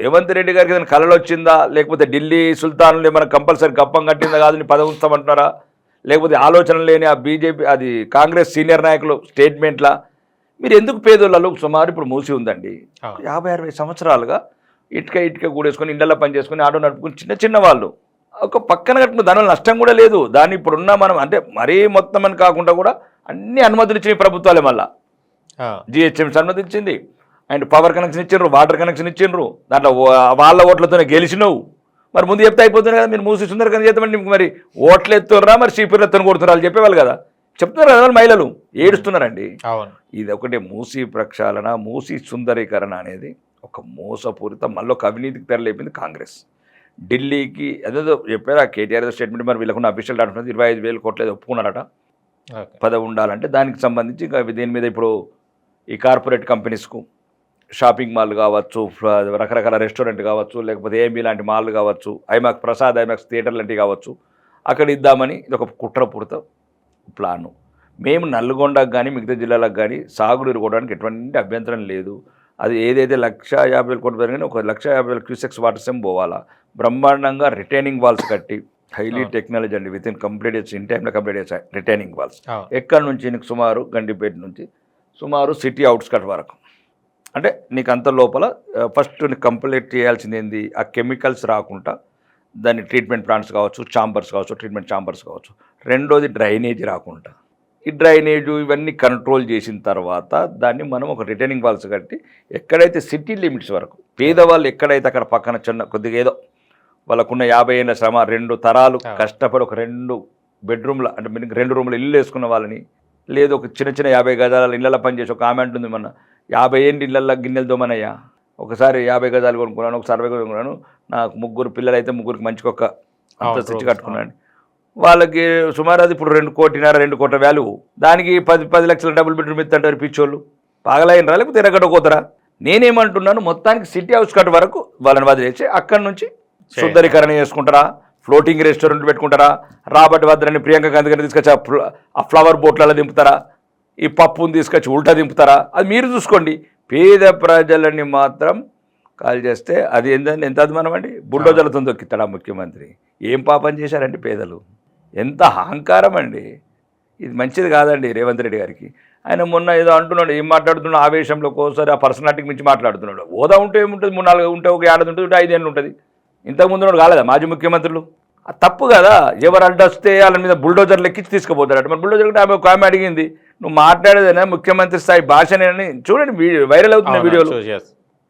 Speaker 8: రేవంత్ రెడ్డి గారికి ఏదైనా కళలు వచ్చిందా, లేకపోతే ఢిల్లీ సుల్తాన్లు ఏమైనా కంపల్సరీ గప్పం కట్టిందా కాదు నీ పదవి ఉంచామంటున్నారా, లేకపోతే ఆలోచన లేని ఆ బీజేపీ అది కాంగ్రెస్ సీనియర్ నాయకులు స్టేట్మెంట్లా? మీరు ఎందుకు పేదోళ్ళలో సుమారు ఇప్పుడు మూసి ఉందండి 50-60 సంవత్సరాలుగా ఇటుక కూడేసుకొని ఇళ్ళల్లో పని చేసుకుని ఆటో నడుపుకుని చిన్న వాళ్ళు ఒక పక్కన కట్టుకుని దానివల్ల నష్టం కూడా లేదు. దాన్ని ఇప్పుడున్న మనం అంటే మరీ మొత్తం అని కాకుండా కూడా అన్ని అనుమతులు ఇచ్చిన ప్రభుత్వాలే. మళ్ళీ జిహెచ్ఎంసీ అనుమతి ఇచ్చింది, అండ్ పవర్ కనెక్షన్ ఇచ్చిండ్రు, వాటర్ కనెక్షన్ ఇచ్చిండ్రు. దాంట్లో వాళ్ళ ఓట్లతోనే గెలిచినవు. మరి ముందు చెప్తే అయిపోతుంది కదా, మీరు మూసి సుందరీకరణ చేద్దామని మరి ఓట్లు ఎత్తురా, మరి చీపుర్లు కొడుతున్నారు వాళ్ళు చెప్పేవాళ్ళు కదా, చెప్తున్నారు కదా మహిళలు ఏడుస్తున్నారండి. ఇది ఒకటే మూసీ ప్రక్షాళన, మూసీ సుందరీకరణ అనేది ఒక మోసపూరిత మళ్ళీ ఒక అవినీతికి తెరలేపింది కాంగ్రెస్. ఢిల్లీకి అదేదో చెప్పారు ఆ కేటీఆర్ స్టేట్మెంట్, మరి వీళ్ళకున్న అఫీషియల్ డాక్టర్ 25,000 కోట్లు ఒప్పుకున్నారట పదవి ఉండాలంటే. దానికి సంబంధించి ఇంకా దీని మీద ఇప్పుడు ఈ కార్పొరేట్ కంపెనీస్కు షాపింగ్ మాల్ కావచ్చు, రకరకాల రెస్టారెంట్ కావచ్చు, లేకపోతే ఏఎంబీ లాంటి మాల్ కావచ్చు, ఐమాక్స్ ప్రసాద్ ఐమాక్స్ థియేటర్ లాంటివి కావచ్చు, అక్కడ ఇద్దామని ఇది ఒక కుట్రపూరిత ప్లాను. మేము నల్గొండకు కానీ మిగతా జిల్లాలకు కానీ సాగునీరు కొనడానికి ఎటువంటి అభ్యంతరం లేదు. అది ఏదైతే 150,000 కోట్లు పెరిగినా ఒక 150,000 క్యూసెక్స్ వాటర్ సెమ్ పోవాలా, బ్రహ్మాండంగా రిటైనింగ్ వాల్స్ కట్టి హైలీ టెక్నాలజీ అండి, విత్ ఇన్ కంప్లీట్ ఇన్ టైంలో కంప్లీట్ చేసా రిటైనింగ్ వాల్స్. ఎక్కడి నుంచి నీకు సుమారు గండిపేట నుంచి సుమారు సిటీ అవుట్స్కట్ వరకు, అంటే నీకు అంత లోపల ఫస్ట్ నీకు కంప్లీట్ చేయాల్సింది ఏంది, ఆ కెమికల్స్ రాకుండా దాన్ని ట్రీట్మెంట్ ప్లాంట్స్ కావచ్చు, ఛాంబర్స్ కావచ్చు, ట్రీట్మెంట్ ఛాంబర్స్ కావచ్చు. రెండోది డ్రైనేజ్ రాకుండా, ఈ డ్రైనేజు ఇవన్నీ కంట్రోల్ చేసిన తర్వాత దాన్ని మనం ఒక రిటైనింగ్ వాల్స్ కట్టి ఎక్కడైతే సిటీ లిమిట్స్ వరకు పేదవాళ్ళు ఎక్కడైతే అక్కడ పక్కన చిన్న కొద్దిగా ఏదో వాళ్ళకున్న 50 ఏళ్ళ శ్రమ 2 తరాలు కష్టపడి ఒక 2 బెడ్రూమ్ల అంటే 2 రూమ్ల ఇల్లు వేసుకున్న వాళ్ళని, లేదు ఒక చిన్న 50 గజాల ఇళ్ళల్లో పనిచేసి ఒక ఆమె అంటుంది, మన 50 ఏళ్ళు ఇళ్ళల్లో గిన్నెలు దోమనయ్యా, ఒకసారి 50 గజాలు కొనుక్కున్నాను, ఒకసారి 60 గజాలు కొనుక్కున్నాను. నాకు 3 పిల్లలు అయితే 3కి మంచిగా ఒక అంత తెచ్చి కట్టుకున్నాను. వాళ్ళకి సుమారు అది ఇప్పుడు 2 కోట్ల వాల్యూ. దానికి 10 లక్షల డబుల్ బెడ్రూమ్ ఇస్తుంటారు పిచ్చోళ్ళు. పాగలైనరా లేకపోతే ఎరగడ కోతరా? నేనేమంటున్నాను, మొత్తానికి సిటీ హౌస్ కట్ వరకు వాళ్ళని వదిలేసి అక్కడి నుంచి శుద్ధరీకరణ చేసుకుంటారా, ఫ్లోటింగ్ రెస్టారెంట్ పెట్టుకుంటారా, రాబర్ట్ వద్దని ప్రియాంక గాంధీ గారిని తీసుకొచ్చి ఆ ఫ్లవర్ బోట్లలో దింపుతారా, ఈ పప్పుని తీసుకొచ్చి ఉల్టా దింపుతారా, అది మీరు చూసుకోండి. పేద ప్రజలని మాత్రం కాల్ చేస్తే అది ఎంత అభిమానం అండి. బుల్డోజర్లతో దొక్కిస్తాడా ముఖ్యమంత్రి? ఏం పాపం చేశారండి పేదలు? ఎంత అహంకారం అండి. ఇది మంచిది కాదండి రేవంత్ రెడ్డి గారికి. ఆయన మొన్న ఏదో అంటున్నాడు, ఏం మాట్లాడుతున్నాడు ఆవేశంలో, ఒకసారి ఆ పర్సనాలిటీకి మించి మాట్లాడుతున్నాడు. హోదా ఉంటే ఏముంటుంది, 3-4 ఉంటే ఒక 7 ఉంటుంది, 5 ఏళ్ళు ఉంటుంది. ఇంతకుముందు కాలేదా మాజీ ముఖ్యమంత్రులు? అది తప్పు కదా. ఎవరు అడ్డొస్తే వాళ్ళ మీద బుల్డోజర్లు ఎక్కించి తీసుకుపోతారట. మరి బుల్డోజర్ కూడా ఆమె అడిగింది, నువ్వు మాట్లాడేదేనా ముఖ్యమంత్రి స్థాయి భాషనేనని. చూడండి వైరల్ అవుతున్న వీడియోలు.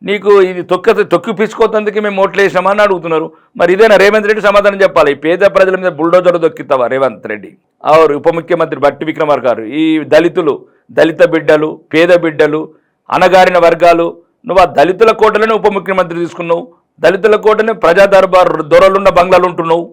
Speaker 8: నీకు ఇది తొక్కి పిచ్చుకోతందుకు మేము ఓట్లు వేసామని అడుగుతున్నారు. మరి ఇదేనా రేవంత్ రెడ్డి సమాధానం చెప్పాలి? ఈ పేద ప్రజల మీద బుల్డోజర్ దొక్కిస్తావా రేవంత్ రెడ్డి? ఆరు ఉప ముఖ్యమంత్రి బట్టి విక్రమార్ గారు, ఈ దళిత బిడ్డలు, పేద బిడ్డలు, అణగారిన వర్గాలు, నువ్వు ఆ దళితుల కోటలోనే ఉప ముఖ్యమంత్రి తీసుకున్నావు. దళితుల కోటనే ప్రజా దర్బార్ దొరలున్న బంగ్లాలు ఉంటున్నావు.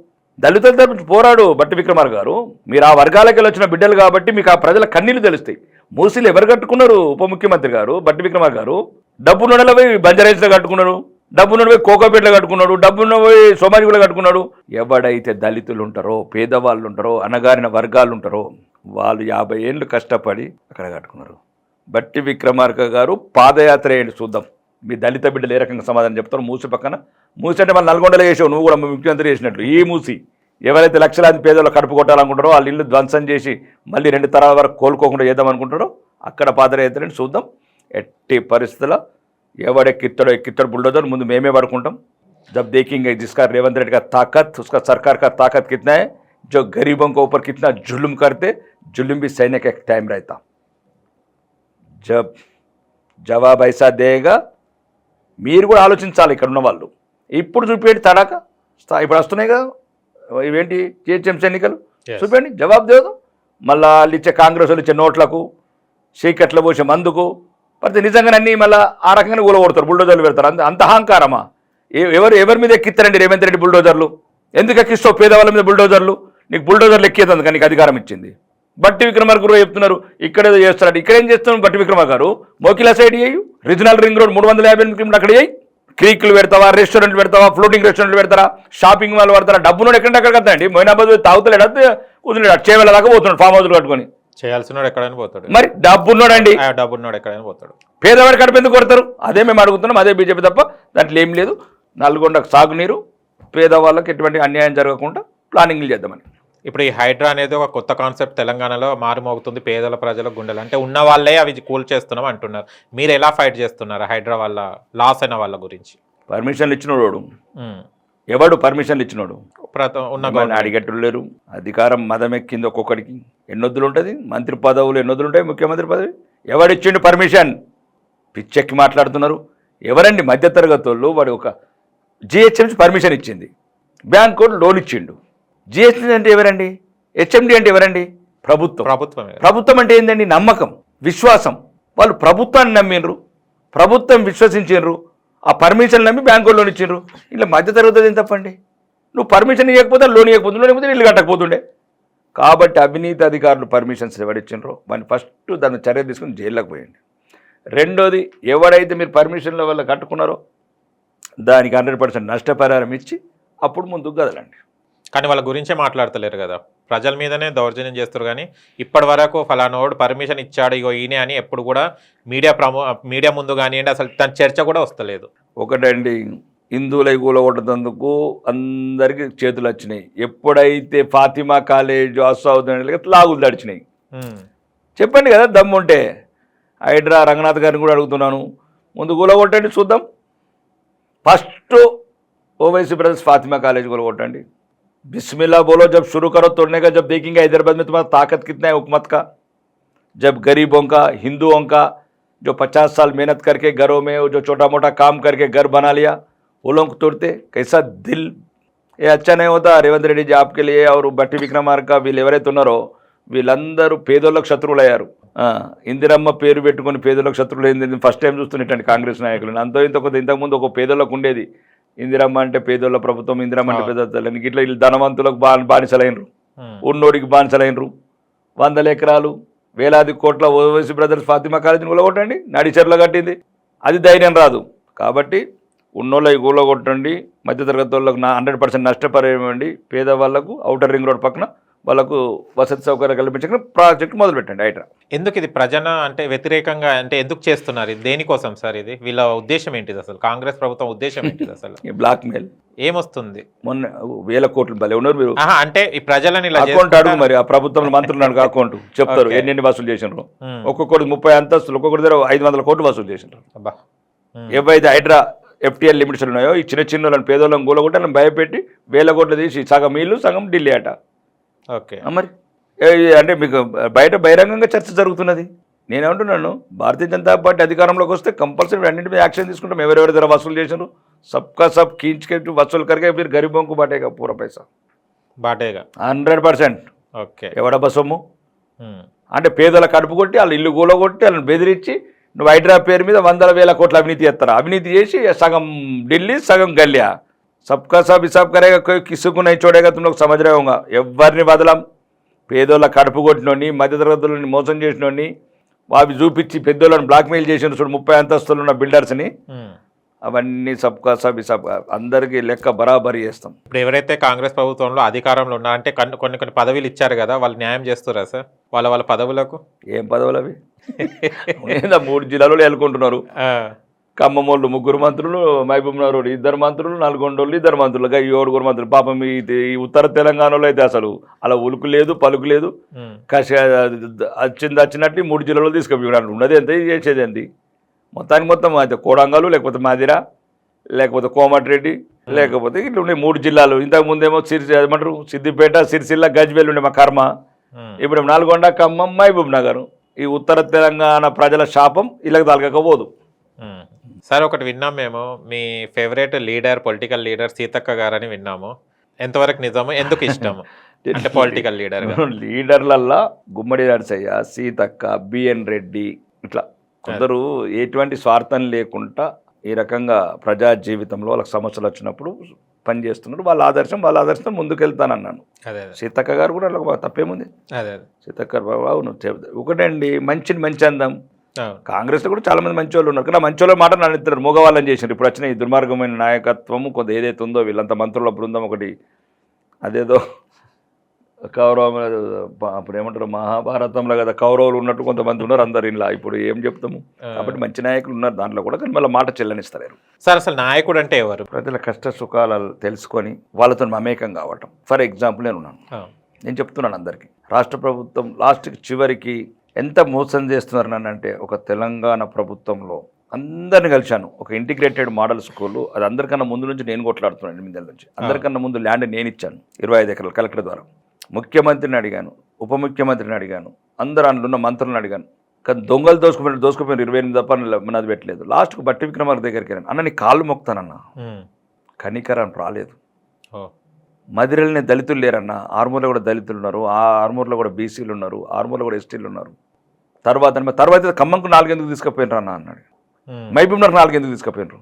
Speaker 8: దళితుల తరపు పోరాడు బట్టి విక్రమార్ గారు. మీరు ఆ వర్గాలకి వచ్చిన బిడ్డలు కాబట్టి మీకు ఆ ప్రజల కన్నీళ్లు తెలుస్తాయి. మూసీలు ఎవరు కట్టుకున్నారు? ఉప ముఖ్యమంత్రి గారు బట్టి విక్రమార్ గారు. డబ్బు నడలో పోయి బంజారాయిస్లో కట్టుకున్నాడు, డబ్బు నడు పోయి కోకోపేటలో కట్టుకున్నాడు, డబ్బు పోయి సోమాజిలో కట్టుకున్నాడు. ఎవడైతే దళితులు ఉంటారో, పేదవాళ్ళు ఉంటారో, అణగారిన వర్గాలు ఉంటారో వాళ్ళు 50 ఏళ్ళు కష్టపడి అక్కడ కట్టుకున్నారు. బట్టి విక్రమార్క గారు పాదయాత్ర వేయండి చూద్దాం, మీ దళిత బిడ్డలు ఏ రకంగా సమాధానం చెప్తారు. మూసి పక్కన, మూసి అంటే మళ్ళీ నల్గొండలో చేసావు నువ్వు కూడా ముఖ్యమంత్రి చేసినట్లు. ఈ మూసి ఎవరైతే లక్షలాది పేదలు కడుపు కొట్టాలనుకుంటారో, వాళ్ళ ఇల్లు ధ్వంసం చేసి మళ్ళీ 2 తరాల వరకు కోలుకోకుండా చేద్దామనుకుంటారో అక్కడ పాదయాత్రని చూద్దాం. ఎట్టి పరిస్థితుల్లో ఎక్కిత్తడో बुलडोजर ముందు మేమే పడుకుంటాం. जब देखेंगे जिसका रेवंत रेड्डी का ताकत, उसका सरकार का ताकत कितना है, जो गरीबों के ऊपर कितना जुल्म करते, जुल्म भी सहने का एक टाइम रहता. जब जवाब ऐसा देगा మీరు కూడా ఆలోచించాలి. ఇక్కడ ఉన్న వాళ్ళు ఇప్పుడు చూపేయండి తడాక. ఇప్పుడు వస్తున్నాయి కదా ఇవేంటి జిహెచ్ఎంసీ ఎన్నికలు, చూపేయండి జవాబు దేదు. మళ్ళీ వాళ్ళు ఇచ్చే కాంగ్రెస్ వాళ్ళు ఇచ్చే నోట్లకు, చీకట్లో పోసే మందుకు పడితే నిజంగానే అన్నీ మళ్ళీ ఆ రకంగానే కూలగొడతారు, బుల్డోజర్లు పెడతారు. అంత అహంకారమా? ఎవరి మీద ఎక్కిస్తారండి రేవంత్ రెడ్డి బుల్డోజర్లు? ఎందుకు ఎక్కిస్తావు పేదవాళ్ళ మీద బుల్డోజర్లు? నీకు బుల్డోజర్లు ఎక్కేది కానీ నీకు అధికారం ఇచ్చింది. బట్టి విక్రమార్క గారు చెప్తున్నారు ఇక్కడేదో చేస్తాడు. ఇక్కడేం చేస్తున్నాం బట్టి విక్రమార్క గారు? మోకిలా సైడ్ చేయు, రీజనల్ రింగ్ రోడ్ 358 కిలోమీటర్లు అక్కడ చేయి. క్రీక్లు పెడతావా, రెస్టారెంట్లు పెడతావా, ఫ్లోటింగ్ రెస్టారెంట్లు పెడతారా, షాపింగ్ మాల్ పెడతారా? డబ్బు నోడు ఎక్కడ కడతాయండి. మొయినాబాద్ తాగుతలేడు, కూర్చున్నాడు, చేవేళ దాకా పోతున్నాడు, ఫామ్ హౌస్లు కట్టుకొని.
Speaker 7: చేయాల్సిన ఎక్కడైనా పోతాడు.
Speaker 8: మరి డబ్బున్నోడండి,
Speaker 7: డబ్బున్నోడు ఎక్కడైనా పోతాడు.
Speaker 8: పేదవాడి కడుపు ఎందుకు కొడతారు? అదే మేము అడుగుతున్నాం, అదే బీజేపీ తప్ప దాంట్లో ఏం లేదు. నల్గొండకు సాగునీరు, పేదవాళ్ళకి ఎటువంటి అన్యాయం జరగకుండా ప్లానింగ్లు చేద్దామని.
Speaker 7: ఇప్పుడు ఈ హైడ్రా అనేది ఒక కొత్త కాన్సెప్ట్ తెలంగాణలో మారుమోగుతుంది. పేదల ప్రజల గుండెలు అంటే ఉన్న వాళ్ళే అవి కూల్ చేస్తున్నాం అంటున్నారు. మీరు ఎలా ఫైట్ చేస్తున్నారు హైడ్రా వల్ల లాస్ అయిన వాళ్ళ గురించి?
Speaker 8: పర్మిషన్లు ఇచ్చినోడు ఎవడు? పర్మిషన్లు ఇచ్చినోడు ఉన్న అడిగట్టులు లేరు. అధికారం మదం ఎక్కింది ఒక్కొక్కడికి. ఎన్నొద్దులు ఉంటుంది, మంత్రి పదవులు ఎన్నొద్దులు ఉంటాయి, ముఖ్యమంత్రి పదవి. ఎవడిచ్చిండు పర్మిషన్? పిచ్చెక్కి మాట్లాడుతున్నారు. ఎవరండి? మధ్యతరగతి వాళ్ళు. వాడు ఒక జిహెచ్ఎంసీ పర్మిషన్ ఇచ్చింది, బ్యాంక్ కూడా లోన్ ఇచ్చిండు. జిఎస్టీ అంటే ఎవరండి? హెచ్ఎండి అంటే ఎవరండి? ప్రభుత్వం అంటే ఏంటండి? నమ్మకం, విశ్వాసం. వాళ్ళు ప్రభుత్వాన్ని నమ్మిండ్రు, ప్రభుత్వం విశ్వసించారు, ఆ పర్మిషన్ నమ్మి బ్యాంకు లోన్ ఇచ్చిండ్రు. ఇలా మధ్య తరగతి ఏం తప్పండి? నువ్వు పర్మిషన్ ఇవ్వకపోతే లోన్ ఇవ్వకపోతుండే, లేకపోతే ఇల్లు కట్టకపోతుండే. కాబట్టి అవినీతి అధికారులు పర్మిషన్స్ ఎవరిచ్చిండ్రో వాడిని ఫస్ట్ దాన్ని చర్య తీసుకుని జైల్లోకి పోయండి. రెండోది, ఎవడైతే మీరు పర్మిషన్ల వల్ల కట్టుకున్నారో దానికి 100% నష్టపరిహారం ఇచ్చి అప్పుడు ముందుకు కదలండి.
Speaker 7: కానీ వాళ్ళ గురించే మాట్లాడతలేరు కదా, ప్రజల మీదనే దౌర్జన్యం చేస్తారు. కానీ ఇప్పటి వరకు ఫలానోడు పర్మిషన్ ఇచ్చాడు ఇగో ఈయనే అని ఎప్పుడు కూడా మీడియా ముందు కానివ్వండి అసలు తన చర్చ కూడా వస్తలేదు.
Speaker 8: ఒకటండి, హిందువులై కూలగొట్టేందుకు అందరికీ చేతులు వచ్చినాయి. ఎప్పుడైతే ఫాతిమా కాలేజ్ అసౌద్దీన్లకి లాగులు దడిచినాయి. చెప్పండి కదా దమ్ముంటే. హైడ్రా రంగనాథ్ గారిని కూడా అడుగుతున్నాను, ముందు కూలగొట్టండి చూద్దాం. First Owaisi brothers Fatima college కూలగొట్టండి. बिस्मिल्लाह बोलो, जब शुरू करो तोड़ने का, जब देखेंगे हैदराबाद में तुम्हारा ताकत कितना है हुकूमत का. जब गरीबों का, हिंदुओं का, जो 50 साल मेहनत करके घरों में जो छोटा मोटा काम करके घर बना लिया, वो लोग तोड़ते. कैसा दिल, ये अच्छा नहीं होता రేవంత్ రెడ్డి जी आपके लिए. और బట్టి విక్రమార్క వీళ్ళు ఎవరైతే ఉన్నారో వీళ్ళందరూ పేదోళ్ళకు శత్రువులు అయ్యారు. ఇందిరమ్మ పేరు పెట్టుకొని పేదలకు శత్రువులు ఏంది ఫస్ట్ టైం చూస్తున్నట్టండి కాంగ్రెస్ నాయకులు. అంతో ఇంత కొద్ది ఇంతకుముందు ఒక పేదలకు ఉండేది ఇందిరమ్మ అంటే పేదోళ్ళ ప్రభుత్వం, ఇందిరమ్మ అంటే పేదలని ఇట్లా వీళ్ళు ధనవంతులకు బానిసలైనరు, ఉన్నోడికి బానిసలైనరు. 100 ఎకరాలు వేలాది కోట్ల ఓవైసీ బ్రదర్స్ ఫాతిమా కాలేజీని కూలగొట్టండి, నడిచెర్ల కట్టింది. అది ధైర్యం రాదు. కాబట్టి ఉన్నోళ్ళకి కూలగొట్టండి, మధ్యతరగతి వాళ్ళకు 100% నష్టపరిహారం ఇవ్వండి, పేదవాళ్లకు ఔటర్ రింగ్ రోడ్ పక్కన వాళ్ళకు వసతి సౌకర్యం కల్పించకుండా ప్రాజెక్ట్ మొదలు పెట్టండి. హైడ్రా
Speaker 7: ఎందుకు ఇది ప్రజన అంటే వ్యతిరేకంగా అంటే ఎందుకు చేస్తున్నారు? ఇది దేనికోసం సార్? ఇది వీళ్ళ ఉద్దేశం ఏంటిది అసలు? కాంగ్రెస్ ప్రభుత్వం ఉద్దేశం ఏంటిది అసలు?
Speaker 8: బ్లాక్ మెయిల్
Speaker 7: ఏమొస్తుంది?
Speaker 8: మొన్న 1000 కోట్లు భలే ఉన్నారు మీరు.
Speaker 7: అంటే ఈ ప్రజలని ఇలా
Speaker 8: అకౌంట్ అడుగు మరి, ఆ ప్రభుత్వం మంత్రులు అడుగు అకౌంట్ చెప్తారు ఎన్ని వసూలు చేసినారు. ఒక్కొక్కటి 30 అంతస్తులు, ఒక్కొక్కటి దగ్గర 500 కోట్లు వసూలు చేసినారు. ఏవైతే హైడ్రా FTL లిమిట్స్ ఉన్నాయో ఈ చిన్న వాళ్ళని పేదోళ్ళని కూలగొట్టి వాళ్ళని భయపెట్టి 1000 కోట్లు తీసి సగం ఇల్లు సగం ఢిల్లీ అట.
Speaker 7: ఓకే,
Speaker 8: మరి అంటే మీకు బయట బహిరంగంగా చర్చ జరుగుతున్నది. నేనేమంటున్నాను, భారతీయ జనతా పార్టీ అధికారంలోకి వస్తే కంపల్సరీ అన్నింటి మీద యాక్షన్ తీసుకుంటాం. ఎవరెవరి దగ్గర వసూలు చేసినారు సబ్కా సబ్ కీంచుకెట్టి వసూలు కరిగే మీరు గరీబోంకు బాటేగా పూర పైసా
Speaker 7: బాటేగా
Speaker 8: 100%.
Speaker 7: ఓకే,
Speaker 8: ఎవడబ్బా సొమ్ము అంటే పేదల కడుపు కొట్టి వాళ్ళ ఇల్లు కూలగొట్టి వాళ్ళని బెదిరించి నువ్వు హైడ్రా పేరు మీద 100,000 కోట్ల అవినీతి చేస్తారా? అవినీతి చేసి సగం ఢిల్లీ సగం గల్లియా. సబ్కా సబ్ హిసాబ్ కరేగా కిసుకున్నాయి చూడేగా తుమ్లోకి సమజ్రేవంగా ఎవరిని బదలం. పేదోళ్ళ కడుపు కొట్టినోని, మధ్యతరగతులని మోసం చేసినోని, అవి చూపించి పెద్దోళ్ళని బ్లాక్మెయిల్ చేసిన చూడు 30 అంతస్తులు ఉన్న బిల్డర్స్ని, అవన్నీ సబ్కా సబ్ హిసాబ్ అందరికీ లెక్క బరాబరి చేస్తాం.
Speaker 7: ఇప్పుడు ఎవరైతే కాంగ్రెస్ ప్రభుత్వంలో అధికారంలో ఉన్నా అంటే కొన్ని పదవులు ఇచ్చారు కదా, వాళ్ళు న్యాయం చేస్తారా సార్ వాళ్ళ పదవులకు?
Speaker 8: ఏం పదవులు అవి? 3 జిల్లాలో వెళ్ళుకుంటున్నారు. ఖమ్మం వాళ్ళు 3 మంత్రులు, మహబూబ్ నగర్ 2 మంత్రులు, నల్గొండోళ్ళు 2 మంత్రులు, 7 మంత్రులు. పాపం ఈ ఉత్తర తెలంగాణలో అయితే అసలు అలా ఉలుకు లేదు పలుకు లేదు. వచ్చినట్టు 3 జిల్లాలో తీసుకుపోయినాడు. ఉన్నది ఎంత, చేసేది ఎంత? మొత్తానికి మొత్తం అయితే కోడంగల్, లేకపోతే మాదిరా, లేకపోతే కోమటిరెడ్డి, లేకపోతే ఇట్లా ఉండే 3 జిల్లాలు. ఇంతకు ముందేమో ఏమంటారు సిద్దిపేట, సిరిసిల్ల, గజ్వేల్ ఉండే మా కర్మ. ఇప్పుడు నల్గొండ, ఖమ్మం, మహబూబ్ నగర్. ఈ ఉత్తర తెలంగాణ ప్రజల శాపం ఇళ్ళకి తలగకపోదు.
Speaker 7: సార్ ఒకటి విన్నాం మేము, మీ favourite leader political leader Seethakka గారని విన్నాము. ఎంతవరకు నిజము, ఎందుకు ఇష్టము అంటే పొలిటికల్ లీడర్?
Speaker 8: లీడర్లల్లా గుమ్మడి నరసయ్య, సీతక్క, బిఎన్ రెడ్డి, ఇట్లా కొందరు ఎటువంటి స్వార్థం లేకుండా ఈ రకంగా ప్రజా జీవితంలో వాళ్ళకి సమస్యలు వచ్చినప్పుడు పనిచేస్తున్నారు. వాళ్ళ ఆదర్శం ముందుకెళ్తానన్నాను. సీతక్క గారు కూడా వాళ్ళకి తప్పేముంది? సీతక్క బాబు అవును ఒకటండి, మంచి అందం. కాంగ్రెస్లో కూడా చాలా మంది మంచి వాళ్ళు ఉన్నారు, కానీ మంచి వాళ్ళ మాట నన్ను ఇద్దరు మగవాళ్ళని చేశారు. ఇప్పుడు వచ్చిన ఈ దుర్మార్గమైన నాయకత్వము కొంత ఏదైతే ఉందో వీళ్ళంత మంత్రుల బృందం ఒకటి అదేదో కౌరవ అప్పుడు ఏమంటారు మహాభారతంలో కదా కౌరవులు ఉన్నట్టు కొంతమంది ఉన్నారు అందరు ఇలా. ఇప్పుడు ఏం చెప్తాము? కాబట్టి మంచి నాయకులు ఉన్నారు దాంట్లో కూడా, కానీ మళ్ళీ మాట చెల్లనిస్తారు.
Speaker 7: సార్ అసలు నాయకుడు అంటే ఎవరు?
Speaker 8: ప్రజల కష్ట సుఖాలు తెలుసుకొని వాళ్ళతో మమేకం కావటం. ఫర్ ఎగ్జాంపుల్ నేను చెప్తున్నాను అందరికీ, రాష్ట్ర ప్రభుత్వం లాస్ట్కి చివరికి ఎంత మోసం చేస్తున్నారు నన్ను అంటే, ఒక తెలంగాణ ప్రభుత్వంలో అందరిని కలిశాను. ఒక ఇంటిగ్రేటెడ్ మోడల్ స్కూల్, అది అందరికన్నా ముందు నుంచి నేను కొట్లాడుతున్నాను. 8 ఏళ్ళ నుంచి అందరికన్నా ముందు ల్యాండ్ నేను ఇచ్చాను 25 ఎకరాలు కలెక్టర్ ద్వారా. ముఖ్యమంత్రిని అడిగాను, ఉప ముఖ్యమంత్రిని అడిగాను, అందరూ అందులో ఉన్న మంత్రులను అడిగాను. కానీ దొంగలు దోసుకుపోయిన 28 తప్ప నాది పెట్టలేదు. లాస్ట్కు బట్టి విక్రమార్క దగ్గరికి వెళ్ళాను. అన్న నీ కాళ్ళు మొక్కుతానన్నా, కనికరం రాలేదు. మదిరల్ని దళితులు లేరన్న, ఆర్మూర్లో కూడా దళితులు ఉన్నారు, ఆ ఆర్మూర్లో కూడా బీసీలు ఉన్నారు, ఆర్మూర్లో కూడా ఎస్టీలు ఉన్నారు. తర్వాత ఖమ్మంకు 4 ఎందుకు తీసుకుపోయినారు అన్న అన్నాడు. మహబూబ్ నగర్ 4 ఎందుకు తీసుకుపోయినారు,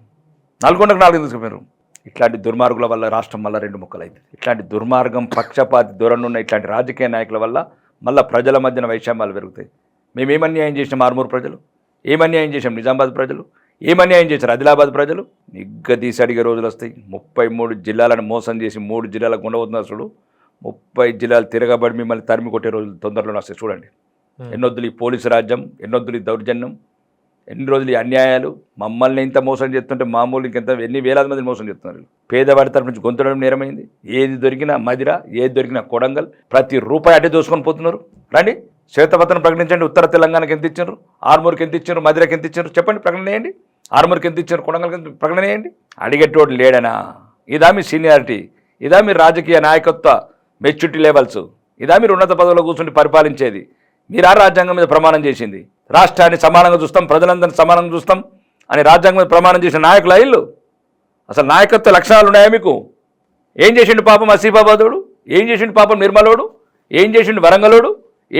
Speaker 8: నల్గొండకు 4 ఎందుకు తీసుకుపోయినారు? ఇట్లాంటి దుర్మార్గుల వల్ల రాష్ట్రం మళ్ళీ 2 ముక్కలు అవుతుంది. ఇట్లాంటి దుర్మార్గం, పక్షపాతి ధోరణి ఉన్న ఇట్లాంటి రాజకీయ నాయకుల వల్ల మళ్ళీ ప్రజల మధ్యన వైషమ్యాలు పెరుగుతాయి. మేము ఏమన్యాయం చేసినాం ఆర్మూర్ ప్రజలు, ఏమన్యాయం చేసాం నిజామాబాద్ ప్రజలు, ఏమన్యాయం చేశారు ఆదిలాబాద్ ప్రజలు? నిగ్గదీసి అడిగే రోజులు వస్తాయి. 33 జిల్లాలను మోసం చేసి 3 జిల్లాలకు ఉండబోతున్నారు చూడు. 30 జిల్లాలు తిరగబడి మిమ్మల్ని తరిమి కొట్టే రోజులు తొందరలోనే వస్తాయి చూడండి. ఎన్నొద్దులు ఈ పోలీసు రాజ్యం, ఎన్నొద్దులు ఈ దౌర్జన్యం, ఎన్ని రోజులు ఈ అన్యాయాలు. మమ్మల్ని ఇంత మోసం చేస్తుంటే మామూలు ఇంకెంత ఎన్ని వేలాది మందిని మోసం చేస్తున్నారు. పేదవాడి తరఫు నుంచి గొంతుడడం నేరమైంది. ఏది దొరికినా మదిర, ఏది దొరికినా కొడంగల్, ప్రతి రూపాయి అటే దోసుకొని పోతున్నారు. రండి శ్వేతపత్రం ప్రకటించండి. ఉత్తర తెలంగాణకి ఎంత ఇచ్చారు, ఆర్మూర్కి ఎంత ఇచ్చారు, మదిరకి ఎంత ఇచ్చారు చెప్పండి, ప్రకటన చేయండి. ఆర్మూర్కి ఎంత ఇచ్చారు, కొడంగల్కి ఎంత ప్రకటన చేయండి. అడిగేటోడు లేడనా? ఇదా మీ సీనియారిటీ? ఇదా మీ రాజకీయ నాయకత్వ మెచ్యూరిటీ లెవెల్స్? ఇదా మీరు ఉన్నత పదవుల్లో కూర్చుని పరిపాలించేది? మీరు ఆ రాజ్యాంగం మీద ప్రమాణం చేసింది రాష్ట్రాన్ని సమానంగా చూస్తాం, ప్రజలందరినీ సమానంగా చూస్తాం అని రాజ్యాంగం మీద ప్రమాణం చేసిన నాయకుల ఇల్లు. అసలు నాయకత్వ లక్షణాలు ఉన్నాయా మీకు? ఏం చేసిండు పాపం ఆసిఫాబాదోడు, ఏం చేసిండు పాపం నిర్మలోడు, ఏం చేసిండు వరంగలోడు,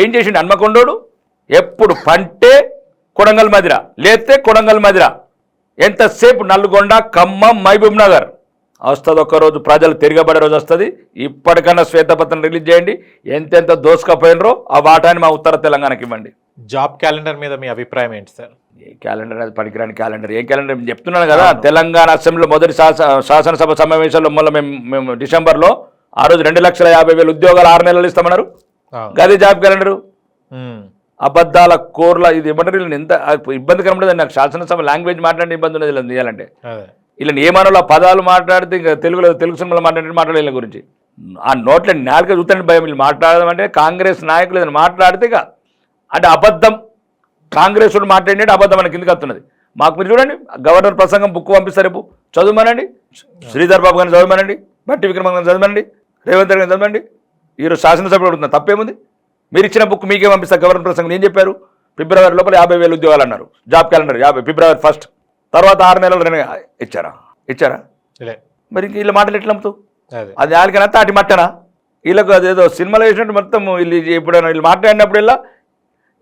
Speaker 8: ఏం చేసిండు హన్మకొండోడు, ఎప్పుడు పంటే కొడంగల్ మదిర, లేతే కొడంగల్ మదిర. ఎంతసేపు నల్గొండ, ఖమ్మం, మహబూబ్ నగర్ వస్తుంది. ఒక్కరోజు ప్రజలు తిరగబడే రోజు వస్తుంది. ఇప్పటికన్నా శ్వేతపత్రం రిలీజ్ చేయండి. ఎంతెంత దోసుకపోయినరో ఆ వాటాన్ని మా ఉత్తర తెలంగాణకి ఇవ్వండి.
Speaker 7: జాబ్ క్యాలెండర్ మీద మీ అభిప్రాయం ఏంటి సార్?
Speaker 8: ఏ క్యాలెండర్, అది పనికిరాని క్యాలెండర్. ఏం క్యాలెండర్ నేను చెప్తున్నాను కదా. తెలంగాణ అసెంబ్లీలో మొదటి శాసనసభ సమావేశాల్లో మొన్న మేము డిసెంబర్లో ఆ రోజు 2,50,000 ఉద్యోగాలు 6 నెలలు ఇస్తామన్నారు. గది జాబ్ క్యాలెండరు. అబద్ధాల కోర్ల ఇది ఏమంటారు, వీళ్ళని ఎంత ఇబ్బందికరం ఉంటుంది. నాకు శాసనసభ లాంగ్వేజ్ మాట్లాడే ఇబ్బంది ఉన్నది ఇలా తీయాలంటే. ఇలా ఏమన్నా ఆ పదాలు మాట్లాడితే ఇంకా తెలుగు సినిమాలో మాట్లాడే వీళ్ళ గురించి ఆ నోట్ల నాలుక చూస్తాను భయం. వీళ్ళు మాట్లాడదామంటే కాంగ్రెస్ నాయకులు ఏదైనా మాట్లాడితే ఇక అంటే అబద్ధం. కాంగ్రెస్ వాడు మాట్లాడినట్టు అబద్ధం మనకి కిందకి వస్తున్నది. మాకు మీరు చూడండి, గవర్నర్ ప్రసంగం బుక్ పంపిస్తారు, రేపు చదువుమనండి. శ్రీధర్ బాబు గారిని చదవమనండి, బట్టి విక్రమ గారిని చదవమనండి, రేవంత్ రెడ్డి గారిని చదవండి. ఈరోజు శాసనసభలో అడుగుతున్నారు, తప్పేముంది? మీరు ఇచ్చిన బుక్ మీకే పంపిస్తారు. గవర్నర్ ప్రసంగం ఏం చెప్పారు? ఫిబ్రవరి లోపల 50,000 ఉద్యోగాలు అన్నారు. జాబ్ క్యాలెండర్ ఫిబ్రవరి 1 తర్వాత 6 నెలలు ఇచ్చారా? మరి వీళ్ళ మాటలు ఎట్లా అమ్ముతావు? అది వాళ్ళకైనా అటు మట్టనా? వీళ్ళకు అదేదో సినిమాలో వేసినట్టు మొత్తం వీళ్ళు ఎప్పుడైనా వీళ్ళు మాట్లాడినప్పుడు ఇలా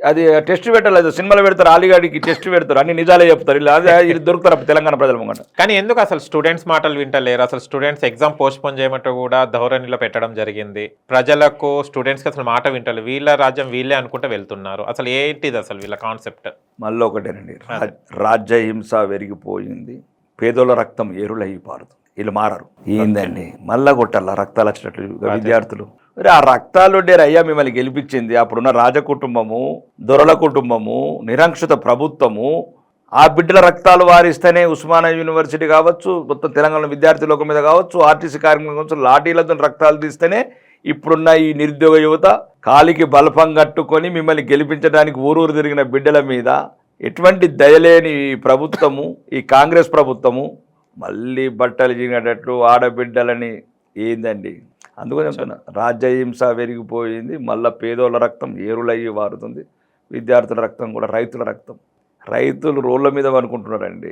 Speaker 8: అది టెస్ట్ పెట్టాలి. సినిమాలో పెడతారు, ఆలిగాడికి టెస్ట్ పెడతారు, అన్ని నిజాలే చెప్తారు. ఇలా వీళ్ళు దొరుకుతారు తెలంగాణ ప్రజల ముంగట.
Speaker 7: కానీ ఎందుకు అసలు స్టూడెంట్స్ మాటలు వింటలేరు? అసలు స్టూడెంట్స్ ఎగ్జామ్ పోస్ట్పోన్ చేయమంటూ కూడా ధోరణిలో పెట్టడం జరిగింది. ప్రజలకు స్టూడెంట్స్కి అసలు మాట వింటలేదు. వీళ్ళ రాజ్యం వీళ్ళే అనుకుంటూ వెళ్తున్నారు. అసలు ఏంటిది అసలు వీళ్ళ కాన్సెప్ట్?
Speaker 8: మళ్ళీ ఒకటేనండి, రాజ్య హింస వెరిగిపోయింది, పేదోళ్ళ రక్తం ఏరులై పారుతుంది. వీళ్ళు మారరు. ఏందండి మళ్ళా కొట్టాల రక్తాలు వచ్చినట్లు విద్యార్థులు. మరి ఆ రక్తాలు ఉండేరు అయ్యా మిమ్మల్ని గెలిపించింది. అప్పుడున్న రాజకుటుంబము, దొరల కుటుంబము, నిరంకుశిత ప్రభుత్వము, ఆ బిడ్డల రక్తాలు వారిస్తేనే ఉస్మానియా యూనివర్సిటీ కావచ్చు, మొత్తం తెలంగాణ విద్యార్థి లోకం మీద కావచ్చు, ఆర్టీసీ కార్మికుల కావచ్చు, లాఠీలతో రక్తాలు తీస్తేనే ఇప్పుడున్న ఈ నిరుద్యోగ యువత కాలికి బలపం కట్టుకొని మిమ్మల్ని గెలిపించడానికి ఊరూరు తిరిగిన బిడ్డల మీద ఎటువంటి దయలేని ఈ ప్రభుత్వము, ఈ కాంగ్రెస్ ప్రభుత్వము మళ్ళీ బట్టలు జిగినట్లు ఆడబిడ్డలని ఏందండి? అందుకని చెప్తున్నా, రాజ్యహింస వెరిగిపోయింది. మళ్ళీ పేదోళ్ళ రక్తం ఏరులయ్యి వారుతుంది. విద్యార్థుల రక్తం కూడా రైతుల రక్తం. రైతులు రోడ్ల మీద అనుకుంటున్నారండి.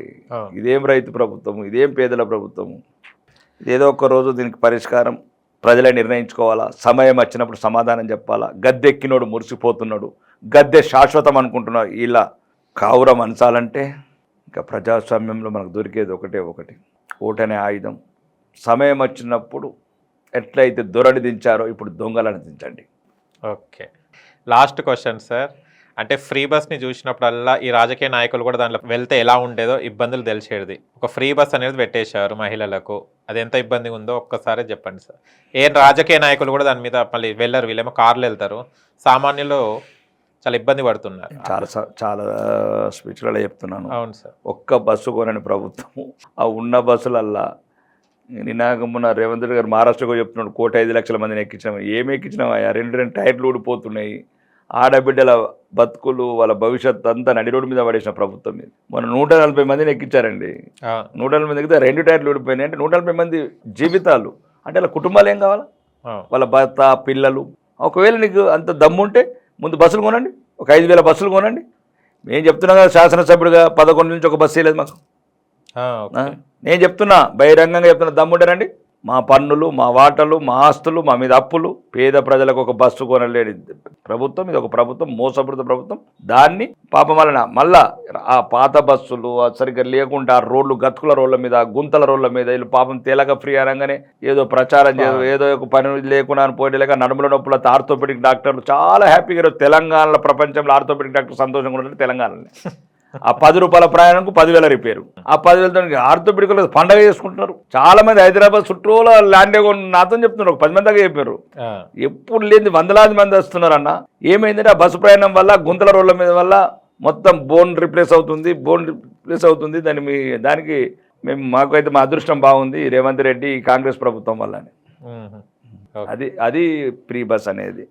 Speaker 8: ఇదేం రైతు ప్రభుత్వము, ఇదేం పేదల ప్రభుత్వము? ఏదో ఒక రోజు దీనికి పరిష్కారం ప్రజలే నిర్ణయించుకోవాలా. సమయం వచ్చినప్పుడు సమాధానం చెప్పాలా. గద్దెక్కినోడు మురిసిపోతున్నాడు, గద్దె శాశ్వతం అనుకుంటున్నాడు. ఇలా కావురం అంచాలంటే ఇంకా ప్రజాస్వామ్యంలో మనకు దొరికేది ఒకటి, ఓటనే ఆయుధం. సమయం వచ్చినప్పుడు ఎట్లయితే దొరని దించారో ఇప్పుడు దొంగలను దించండి.
Speaker 7: Okay, last question sir. అంటే ఫ్రీ బస్ని చూసినప్పుడల్లా ఈ రాజకీయ నాయకులు కూడా దాంట్లో వెళ్తే ఎలా ఉండేదో ఇబ్బందులు తెలిసేది. ఒక ఫ్రీ బస్ అనేది పెట్టేశారు మహిళలకు, అది ఎంత ఇబ్బందిగా ఉందో ఒక్కసారి చెప్పండి సార్. ఏ రాజకీయ నాయకులు కూడా దాని మీద మళ్ళీ వెళ్ళరు, వీళ్ళేమో కార్లు వెళ్తారు, సామాన్యులు చాలా ఇబ్బంది పడుతున్నారు.
Speaker 8: చాలా స్పీచ్లలో చెప్తున్నాను.
Speaker 7: అవును సార్.
Speaker 8: ఒక్క బస్సు కొనని ప్రభుత్వము, ఆ ఉన్న బస్సులల్లా నినాగమున రేవంత్ రెడ్డి గారు మహారాష్ట్రకు చెప్తున్నాడు 1,05,00,000 మందిని ఎక్కించినాము. ఏమి ఎక్కించినామా? 2 టైర్లు ఊడిపోతున్నాయి. ఆడబిడ్డల బతుకులు, వాళ్ళ భవిష్యత్తు అంతా నడి రోడ్డు మీద పడేసిన ప్రభుత్వం మీద. మొన్న 140 మందిని ఎక్కించారండి. 140 మంది ఎక్కితే 2 టైర్లు ఊడిపోయినాయి. అంటే 140 మంది జీవితాలు. అంటే వాళ్ళ కుటుంబాలు ఏం కావాలా? వాళ్ళ భర్త, పిల్లలు. ఒకవేళ నీకు అంత దమ్ముంటే ముందు బస్సులు కొనండి, ఒక 5,000 బస్సులు కొనండి. మేము చెప్తున్నాం కదా, శాసనసభ్యుడిగా 11 నుంచి ఒక బస్సు వేయలేదు మాకు. నేను చెప్తున్నా, బహిరంగంగా చెప్తున్నా, దమ్ముంటారండి. మా పన్నులు, మా వాటలు, మా ఆస్తులు, మా మీద అప్పులు, పేద ప్రజలకు ఒక బస్సు కొనలేని ప్రభుత్వం ఇది. ఒక ప్రభుత్వం, మోసపూరిత ప్రభుత్వం. దాన్ని పాపం వలన మళ్ళా ఆ పాత బస్సులు సరిగ్గా లేకుండా ఆ రోడ్లు, గతుకుల రోడ్ల మీద, గుంతల రోడ్ల మీద వీళ్ళు పాపం తేలక ఫ్రీ అనగానే ఏదో ప్రచారం చేయదు, ఏదో ఒక పని లేకుండా పోటీ లేక నడుముల నొప్పుల ఆర్థోపెడిక్ డాక్టర్లు చాలా హ్యాపీగా తెలంగాణలో, ప్రపంచంలో ఆర్థోపెడిక్ డాక్టర్ సంతోషంగా ఉండాలి తెలంగాణలో. ఆ 10 రూపాయల ప్రయాణంకు 10,000 రిపేరు. ఆ 10,000 ఆర్థోపెడికల్ పండగ చేసుకుంటున్నారు. చాలా మంది హైదరాబాద్ చుట్టూలో ల్యాండ్ నాతో చెప్తున్నారు, ఒక 10 మంది దాకా చెప్పారు. ఎప్పుడు లేని 100,000 మంది వస్తున్నారు అన్న. ఏమైందంటే ఆ బస్సు ప్రయాణం వల్ల, గుంతల రోడ్ల మీద వల్ల మొత్తం బోన్ రిప్లేస్ అవుతుంది. దానికి మాకైతే మా అదృష్టం బాగుంది రేవంత్ రెడ్డి కాంగ్రెస్ ప్రభుత్వం వల్ల. అది ఫ్రీ బస్ అనేది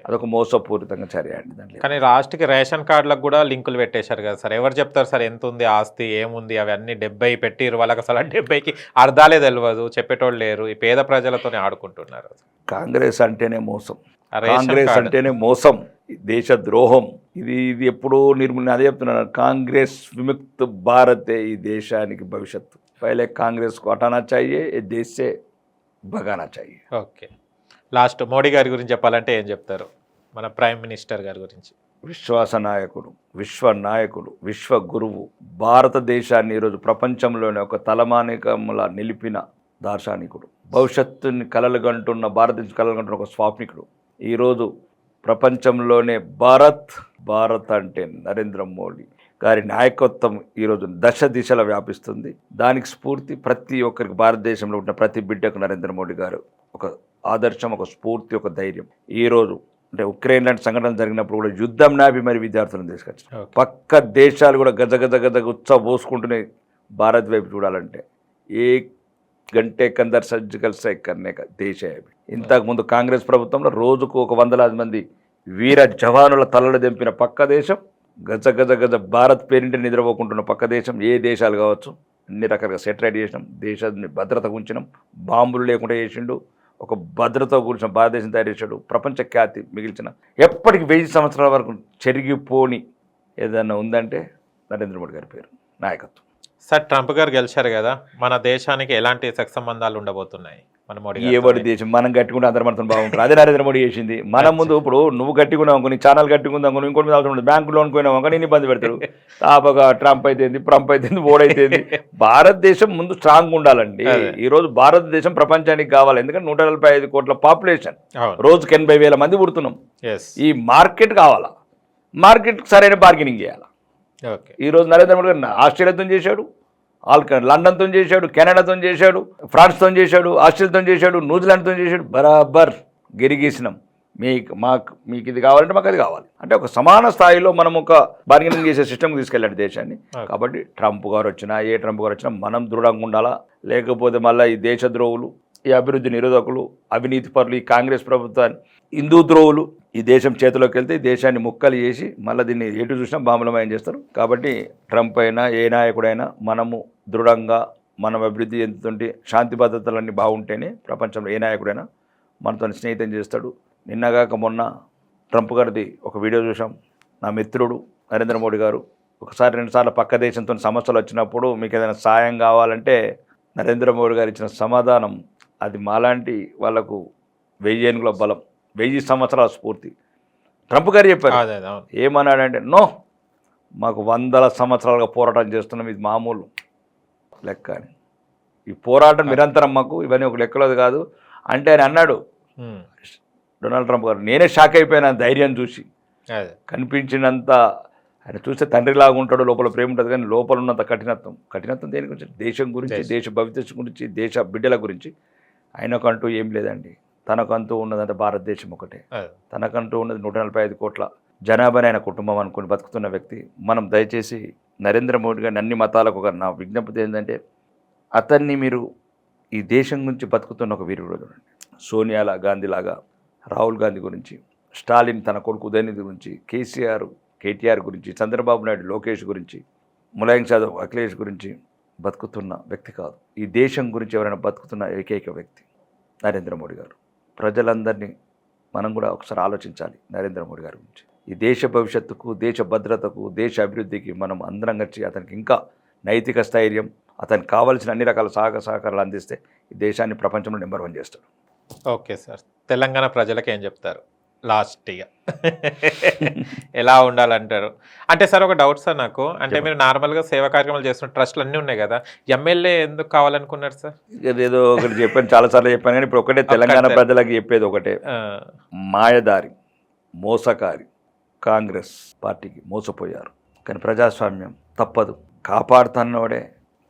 Speaker 8: అదొక మోసపూరితంగా చర్య అండి. దాంట్లో
Speaker 7: కానీ లాస్ట్కి రేషన్ కార్డులకు కూడా లింకులు పెట్టేశారు కదా సార్. ఎవరు చెప్తారు సార్ ఎంత ఉంది ఆస్తి, ఏముంది? అవన్నీ 70 పెట్టిరు. వాళ్ళకి అసలు 70కి అర్థాలే తెలియదు, చెప్పేటోళ్ళు లేరు. ఈ పేద ప్రజలతోనే ఆడుకుంటున్నారు.
Speaker 8: కాంగ్రెస్ అంటేనే మోసం, కాంగ్రెస్ అంటేనే మోసం, దేశ ద్రోహం. ఇది ఎప్పుడూ నిర్మూలన. అదే చెప్తున్నాను, కాంగ్రెస్ విముక్త భారతే ఈ దేశానికి భవిష్యత్తు. పైలే కాంగ్రెస్ కు హటానా చాహియే, ఏ దేశ్ సే భగానా చాహియే.
Speaker 7: ఓకే, లాస్ట్ మోడీ గారి గురించి చెప్పాలంటే ఏం చెప్తారు? మన ప్రైమ్ మినిస్టర్ గారి గురించి?
Speaker 8: విశ్వాస నాయకుడు, విశ్వ నాయకుడు, విశ్వ గురువు, భారతదేశాన్ని ఈరోజు ప్రపంచంలోనే ఒక తలమానికములా నిలిపిన దార్శనికుడు, భవిష్యత్తుని కలలుగంటున్న భారతదేశం కలలుగంటున్న ఒక స్వాప్నికుడు. ఈరోజు ప్రపంచంలోనే భారత్ అంటే నరేంద్ర మోడీ గారి నాయకత్వం ఈరోజు దశ దిశలా వ్యాపిస్తుంది. దానికి స్ఫూర్తి ప్రతి ఒక్కరికి, భారతదేశంలో ఉన్న ప్రతి బిడ్డకు నరేంద్ర మోడీ గారు ఒక ఆదర్శం, ఒక స్ఫూర్తి, ఒక ధైర్యం. ఈరోజు అంటే ఉక్రెయిన్ లాంటి సంఘటన జరిగినప్పుడు కూడా యుద్ధం నాపి మరి విద్యార్థులను తీసుకొచ్చారు. పక్క దేశాలు కూడా గజ గజ గజ ఉత్సవోసుకుంటూనే భారత్ వైపు చూడాలంటే ఏ గంటే కందర్ సర్జికల్ స్ట్రైక్ కర్నే దేశ. ఇంతకుముందు కాంగ్రెస్ ప్రభుత్వంలో రోజుకు ఒక 100,000 మంది వీర జవానుల తలలు దింపిన పక్క దేశం, గజ గజ గజ భారత్ పేరింటి నిద్రపోకుంటున్న పక్క దేశం ఏ దేశాలు కావచ్చు, అన్ని రకాలుగా సెటిలైట్ చేసినాం, దేశాన్ని భద్రత ఉంచినాం, బాంబులు లేకుండా చేసిండు, ఒక భద్రత గురించి భారతదేశం తయారు చేశాడు, ప్రపంచ ఖ్యాతి మిగిల్చిన, ఎప్పటికి 1000 సంవత్సరాల వరకు చెరిగిపోని ఏదైనా ఉందంటే నరేంద్ర మోడీ గారి పేరు, నాయకత్వం.
Speaker 7: సార్, ట్రంప్ గారు గెలిచారు కదా, మన దేశానికి ఎలాంటి సత్సంబంధాలు ఉండబోతున్నాయి? మన మోడీ
Speaker 8: ఎవరి దేశం మనం గట్టుకుంటే అందరు మనతో బాగుంటారు. అదే నరేంద్ర మోడీ చేసింది. మన ముందు ఇప్పుడు నువ్వు గట్టుకున్నావు అనుకో, నీ ఛానల్ గట్టుకుందాం అనుకో, ఇంకోటి మీద అవసరం ఉండదు, బ్యాంకు లోన్ పోయినావు అనుకో, నేను ఇబ్బంది పెడతాడు. తాపగా ట్రంప్ అయితేంది, ట్రంప్ అయితేంది, ఓడైతేంది. భారతదేశం ముందు స్ట్రాంగ్ ఉండాలండి. ఈరోజు భారతదేశం ప్రపంచానికి కావాలి. ఎందుకంటే 145 కోట్ల పాపులేషన్, రోజుకి 80,000 మంది పుడుతున్నాం. ఈ మార్కెట్ కావాలా, మార్కెట్ సరైన బార్గెనింగ్ చేయాలి. ఈరోజు నరేంద్ర మోడీ గారు ఆస్ట్రేలియాతో చేశాడు, లండన్తో చేశాడు, కెనడాతో చేశాడు, ఫ్రాన్స్తో చేశాడు, ఆస్ట్రేలియాతో చేశాడు, న్యూజిలాండ్తో చేశాడు. బరాబర్ గిరిగీసినాం. మీకు ఇది కావాలంటే మాకు అది కావాలి అంటే ఒక సమాన స్థాయిలో మనం ఒక బార్గెనింగ్ చేసే సిస్టమ్కి తీసుకెళ్ళాడు దేశాన్ని. కాబట్టి ట్రంప్ గారు వచ్చినా, ఏ ట్రంప్ గారు వచ్చినా మనం దృఢంగా ఉండాలా. లేకపోతే మళ్ళీ ఈ దేశద్రోహులు, ఈ అభివృద్ధి నిరోధకులు, అవినీతి పరులు, ఈ కాంగ్రెస్ ప్రభుత్వాన్ని హిందూ ద్రోహులు ఈ దేశం చేతిలోకి వెళ్తే ఈ దేశాన్ని ముక్కలు చేసి మళ్ళీ దీన్ని ఎటు చూసినా బాంబులమయం చేస్తారు. కాబట్టి ట్రంప్ అయినా ఏ నాయకుడైనా మనము దృఢంగా మనం అభివృద్ధి చెందుతుంటే, శాంతి భద్రతలన్నీ బాగుంటేనే ప్రపంచంలో ఏ నాయకుడైనా మనతో స్నేహితం చేస్తాడు. నిన్నగాక మొన్న ట్రంప్ గారిది ఒక వీడియో చూసాం. నా మిత్రుడు నరేంద్ర మోడీ గారు ఒకసారి 2 సార్లు పక్క దేశంతో సమస్యలు వచ్చినప్పుడు మీకు ఏదైనా సాయం కావాలంటే నరేంద్ర మోడీ గారు ఇచ్చిన సమాధానం అది మాలాంటి వాళ్లకు 1000 ఏనుగుల బలం, 1000 సంవత్సరాల స్ఫూర్తి. ట్రంప్ గారు చెప్పారు, ఏమన్నాడంటే, నో, మాకు 100 సంవత్సరాలుగా పోరాటం చేస్తున్నాం, ఇది మామూలు లెక్క అని. ఈ పోరాటం నిరంతరం, మాకు ఇవన్నీ ఒక లెక్కలోది కాదు అంటే ఆయన అన్నాడు. డొనాల్డ్ ట్రంప్ గారు, నేనే షాక్ అయిపోయినా ధైర్యం చూసి. కనిపించినంత ఆయన చూస్తే తండ్రిలాగా ఉంటాడు, లోపల ప్రేమ ఉంటుంది, కానీ లోపల ఉన్నంత కఠినత్వం దేని గురించి? దేశం గురించి, దేశ భవిష్యత్తు గురించి, దేశ బిడ్డల గురించి. ఆయనకంటూ ఏం లేదండి. తనకంటూ ఉన్నదంటే భారతదేశం ఒకటే. తనకంటూ ఉన్నది 145 కోట్ల జనాభాని ఆయన కుటుంబం అనుకుని బతుకుతున్న వ్యక్తి. మనం దయచేసి నరేంద్ర మోడీ గారిని అన్ని మతాలకు ఒక నా విజ్ఞప్తి ఏంటంటే, అతన్ని మీరు ఈ దేశం గురించి బతుకుతున్న ఒక వీరుడు చూడండి. సోనియా గాంధీ లాగా రాహుల్ గాంధీ గురించి, స్టాలిన్ తన కొడుకు ఉదయనిధి గురించి, కేటీఆర్ గురించి, చంద్రబాబు నాయుడు లోకేష్ గురించి, ములాయం యాదవ్ అఖిలేష్ గురించి బతుకుతున్న వ్యక్తి కాదు. ఈ దేశం గురించి ఎవరైనా బతుకుతున్న ఏకైక వ్యక్తి నరేంద్ర మోడీ గారు. ప్రజలందరినీ మనం కూడా ఒకసారి ఆలోచించాలి నరేంద్ర మోడీ గారి గురించి. ఈ దేశ భవిష్యత్తుకు, దేశ భద్రతకు, దేశ అభివృద్ధికి మనం అందరం కలిసి అతనికి ఇంకా నైతిక స్థైర్యం, అతనికి కావాల్సిన అన్ని రకాల సహకారాలు అందిస్తే ఈ దేశాన్ని ప్రపంచంలో నెంబర్ 1 చేస్తాడు.
Speaker 7: ఓకే సార్, తెలంగాణ ప్రజలకు ఏం చెప్తారు లాస్ట్గా? ఎలా ఉండాలంటారు? అంటే సార్ ఒక డౌట్ సార్ నాకు, అంటే మీరు నార్మల్గా సేవా కార్యక్రమాలు చేస్తున్న ట్రస్ట్లు అన్నీ ఉన్నాయి కదా, ఎమ్మెల్యే ఎందుకు కావాలనుకున్నారు సార్?
Speaker 8: ఏదో ఒకటి చెప్పాను, చాలాసార్లు చెప్పాను, కానీ ఇప్పుడు ఒకటే తెలంగాణ ప్రజలకు చెప్పేది ఒకటే, మాయదారి, మోసకారి కాంగ్రెస్ పార్టీకి మోసపోయారు. కానీ ప్రజాస్వామ్యం తప్పదు. కాపాడుతున్నోడే,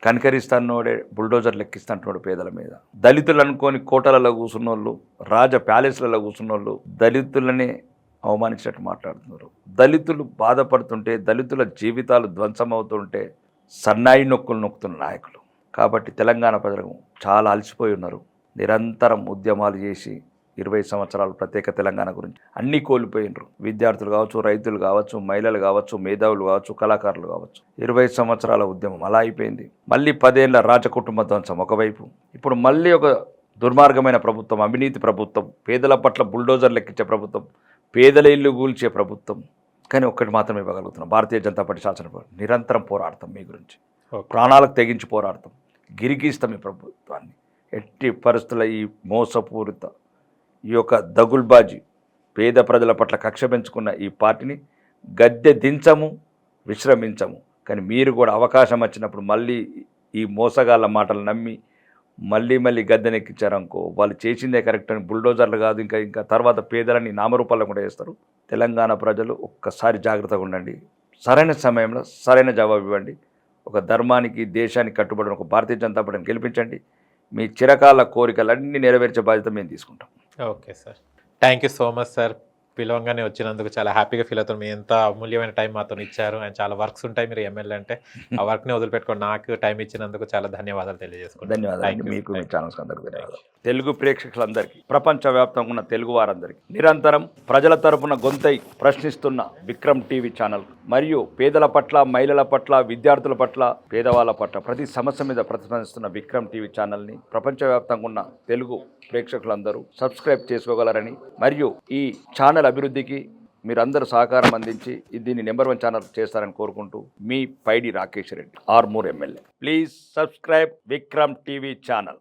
Speaker 8: కనికరిస్తున్నోడే బుల్డోజర్ లెక్కిస్తుంటున్నాడు పేదల మీద. దళితులు అనుకొని కోటలలో కూర్చున్నోళ్ళు, రాజ ప్యాలెస్లలో కూర్చున్నోళ్ళు దళితులనే అవమానించినట్టు మాట్లాడుతున్నారు. దళితులు బాధపడుతుంటే, దళితుల జీవితాలు ధ్వంసమవుతుంటే సన్నాయి నొక్కులు నొక్కుతున్న నాయకులు. కాబట్టి తెలంగాణ ప్రజలు చాలా అలసిపోయి ఉన్నారు. నిరంతరం ఉద్యమాలు చేసి 20 సంవత్సరాలు ప్రత్యేక తెలంగాణ గురించి అన్నీ కోల్పోయినరు. విద్యార్థులు కావచ్చు, రైతులు కావచ్చు, మహిళలు కావచ్చు, మేధావులు కావచ్చు, కళాకారులు కావచ్చు. 20 సంవత్సరాల ఉద్యమం అలా అయిపోయింది. మళ్ళీ 10 ఏళ్ల రాజకుటుంబ ధ్వంసం ఒకవైపు, ఇప్పుడు మళ్ళీ ఒక దుర్మార్గమైన ప్రభుత్వం, అవినీతి ప్రభుత్వం, పేదల పట్ల బుల్డోజర్ లెక్కించే ప్రభుత్వం, పేదల ఇల్లు కూల్చే ప్రభుత్వం. కానీ ఒక్కటి మాత్రమే ఇవ్వగలుగుతున్నాం, భారతీయ జనతా పార్టీ శాసనసభ నిరంతరం పోరాడతాం మీ గురించి, ప్రాణాలకు తెగించి పోరాడతాం, గిరిగిస్తాం ఈ ప్రభుత్వాన్ని. ఎట్టి పరిస్థితుల ఈ మోసపూరిత, ఈ యొక్క దగుల్బాజీ పేద ప్రజల పట్ల కక్ష పెంచుకున్న ఈ పార్టీని గద్దె దించము, విశ్రమించము. కానీ మీరు కూడా అవకాశం వచ్చినప్పుడు మళ్ళీ ఈ మోసగాళ్ళ మాటలు నమ్మి మళ్ళీ గద్దెనెక్కించారనుకో, వాళ్ళు చేసిందే కరెక్ట్ అని బుల్డోజర్లు కాదు, ఇంకా తర్వాత పేదలని నామరూపాల్లో కూడా వేస్తారు. తెలంగాణ ప్రజలు ఒక్కసారి జాగ్రత్తగా ఉండండి. సరైన సమయంలో సరైన జవాబు ఇవ్వండి. ఒక ధర్మానికి, దేశానికి కట్టుబడిన ఒక భారతీయ జనతా పార్టీని గెలిపించండి. మీ చిరకాల కోరికలన్నీ నెరవేర్చే బాధ్యత మేము తీసుకుంటాం.
Speaker 7: Okay sir, thank you so much sir. పిలవంగానే వచ్చినందుకు చాలా హ్యాపీగా ఫీల్ అవుతాను. మీ ఎంత అమూల్యమైన టైం మాతో ఇచ్చారు. అండ్ చాలా వర్క్స్ ఉంటాయి, మీరు ఎమ్మెల్యే అంటే ఆ వర్క్ని వదిలిపెట్టుకొని నాకు టైం ఇచ్చినందుకు చాలా ధన్యవాదాలు తెలియజేసుకుంటాను.
Speaker 8: ధన్యవాదాలు మీకు, మీ ఛానల్స్ అందరికీ ధన్యవాదాలు. తెలుగు ప్రేక్షకులందరికీ, ప్రపంచవ్యాప్తంగా ఉన్న తెలుగు వారందరికీ నిరంతరం ప్రజల తరపున గొంతై ప్రశ్నిస్తున్న విక్రమ్ టీవీ ఛానల్ మరియు పేదల పట్ల, మహిళల పట్ల, విద్యార్థుల పట్ల, పేదవాళ్ళ పట్ల ప్రతి సమస్య మీద ప్రతిస్పందిస్తున్న విక్రమ్ టీవీ ఛానల్ని ప్రపంచవ్యాప్తంగా ఉన్న తెలుగు ప్రేక్షకులందరూ సబ్స్క్రైబ్ చేసుకోగలరని, మరియు ఈ ఛానల్ అభివృద్ధికి మీరందరూ సహకారం అందించి దీన్ని నెంబర్ 1 ఛానల్ చేస్తారని కోరుకుంటూ, మీ Paidi Rakesh Reddy, Armoor MLA. Please subscribe Vikram TV channel.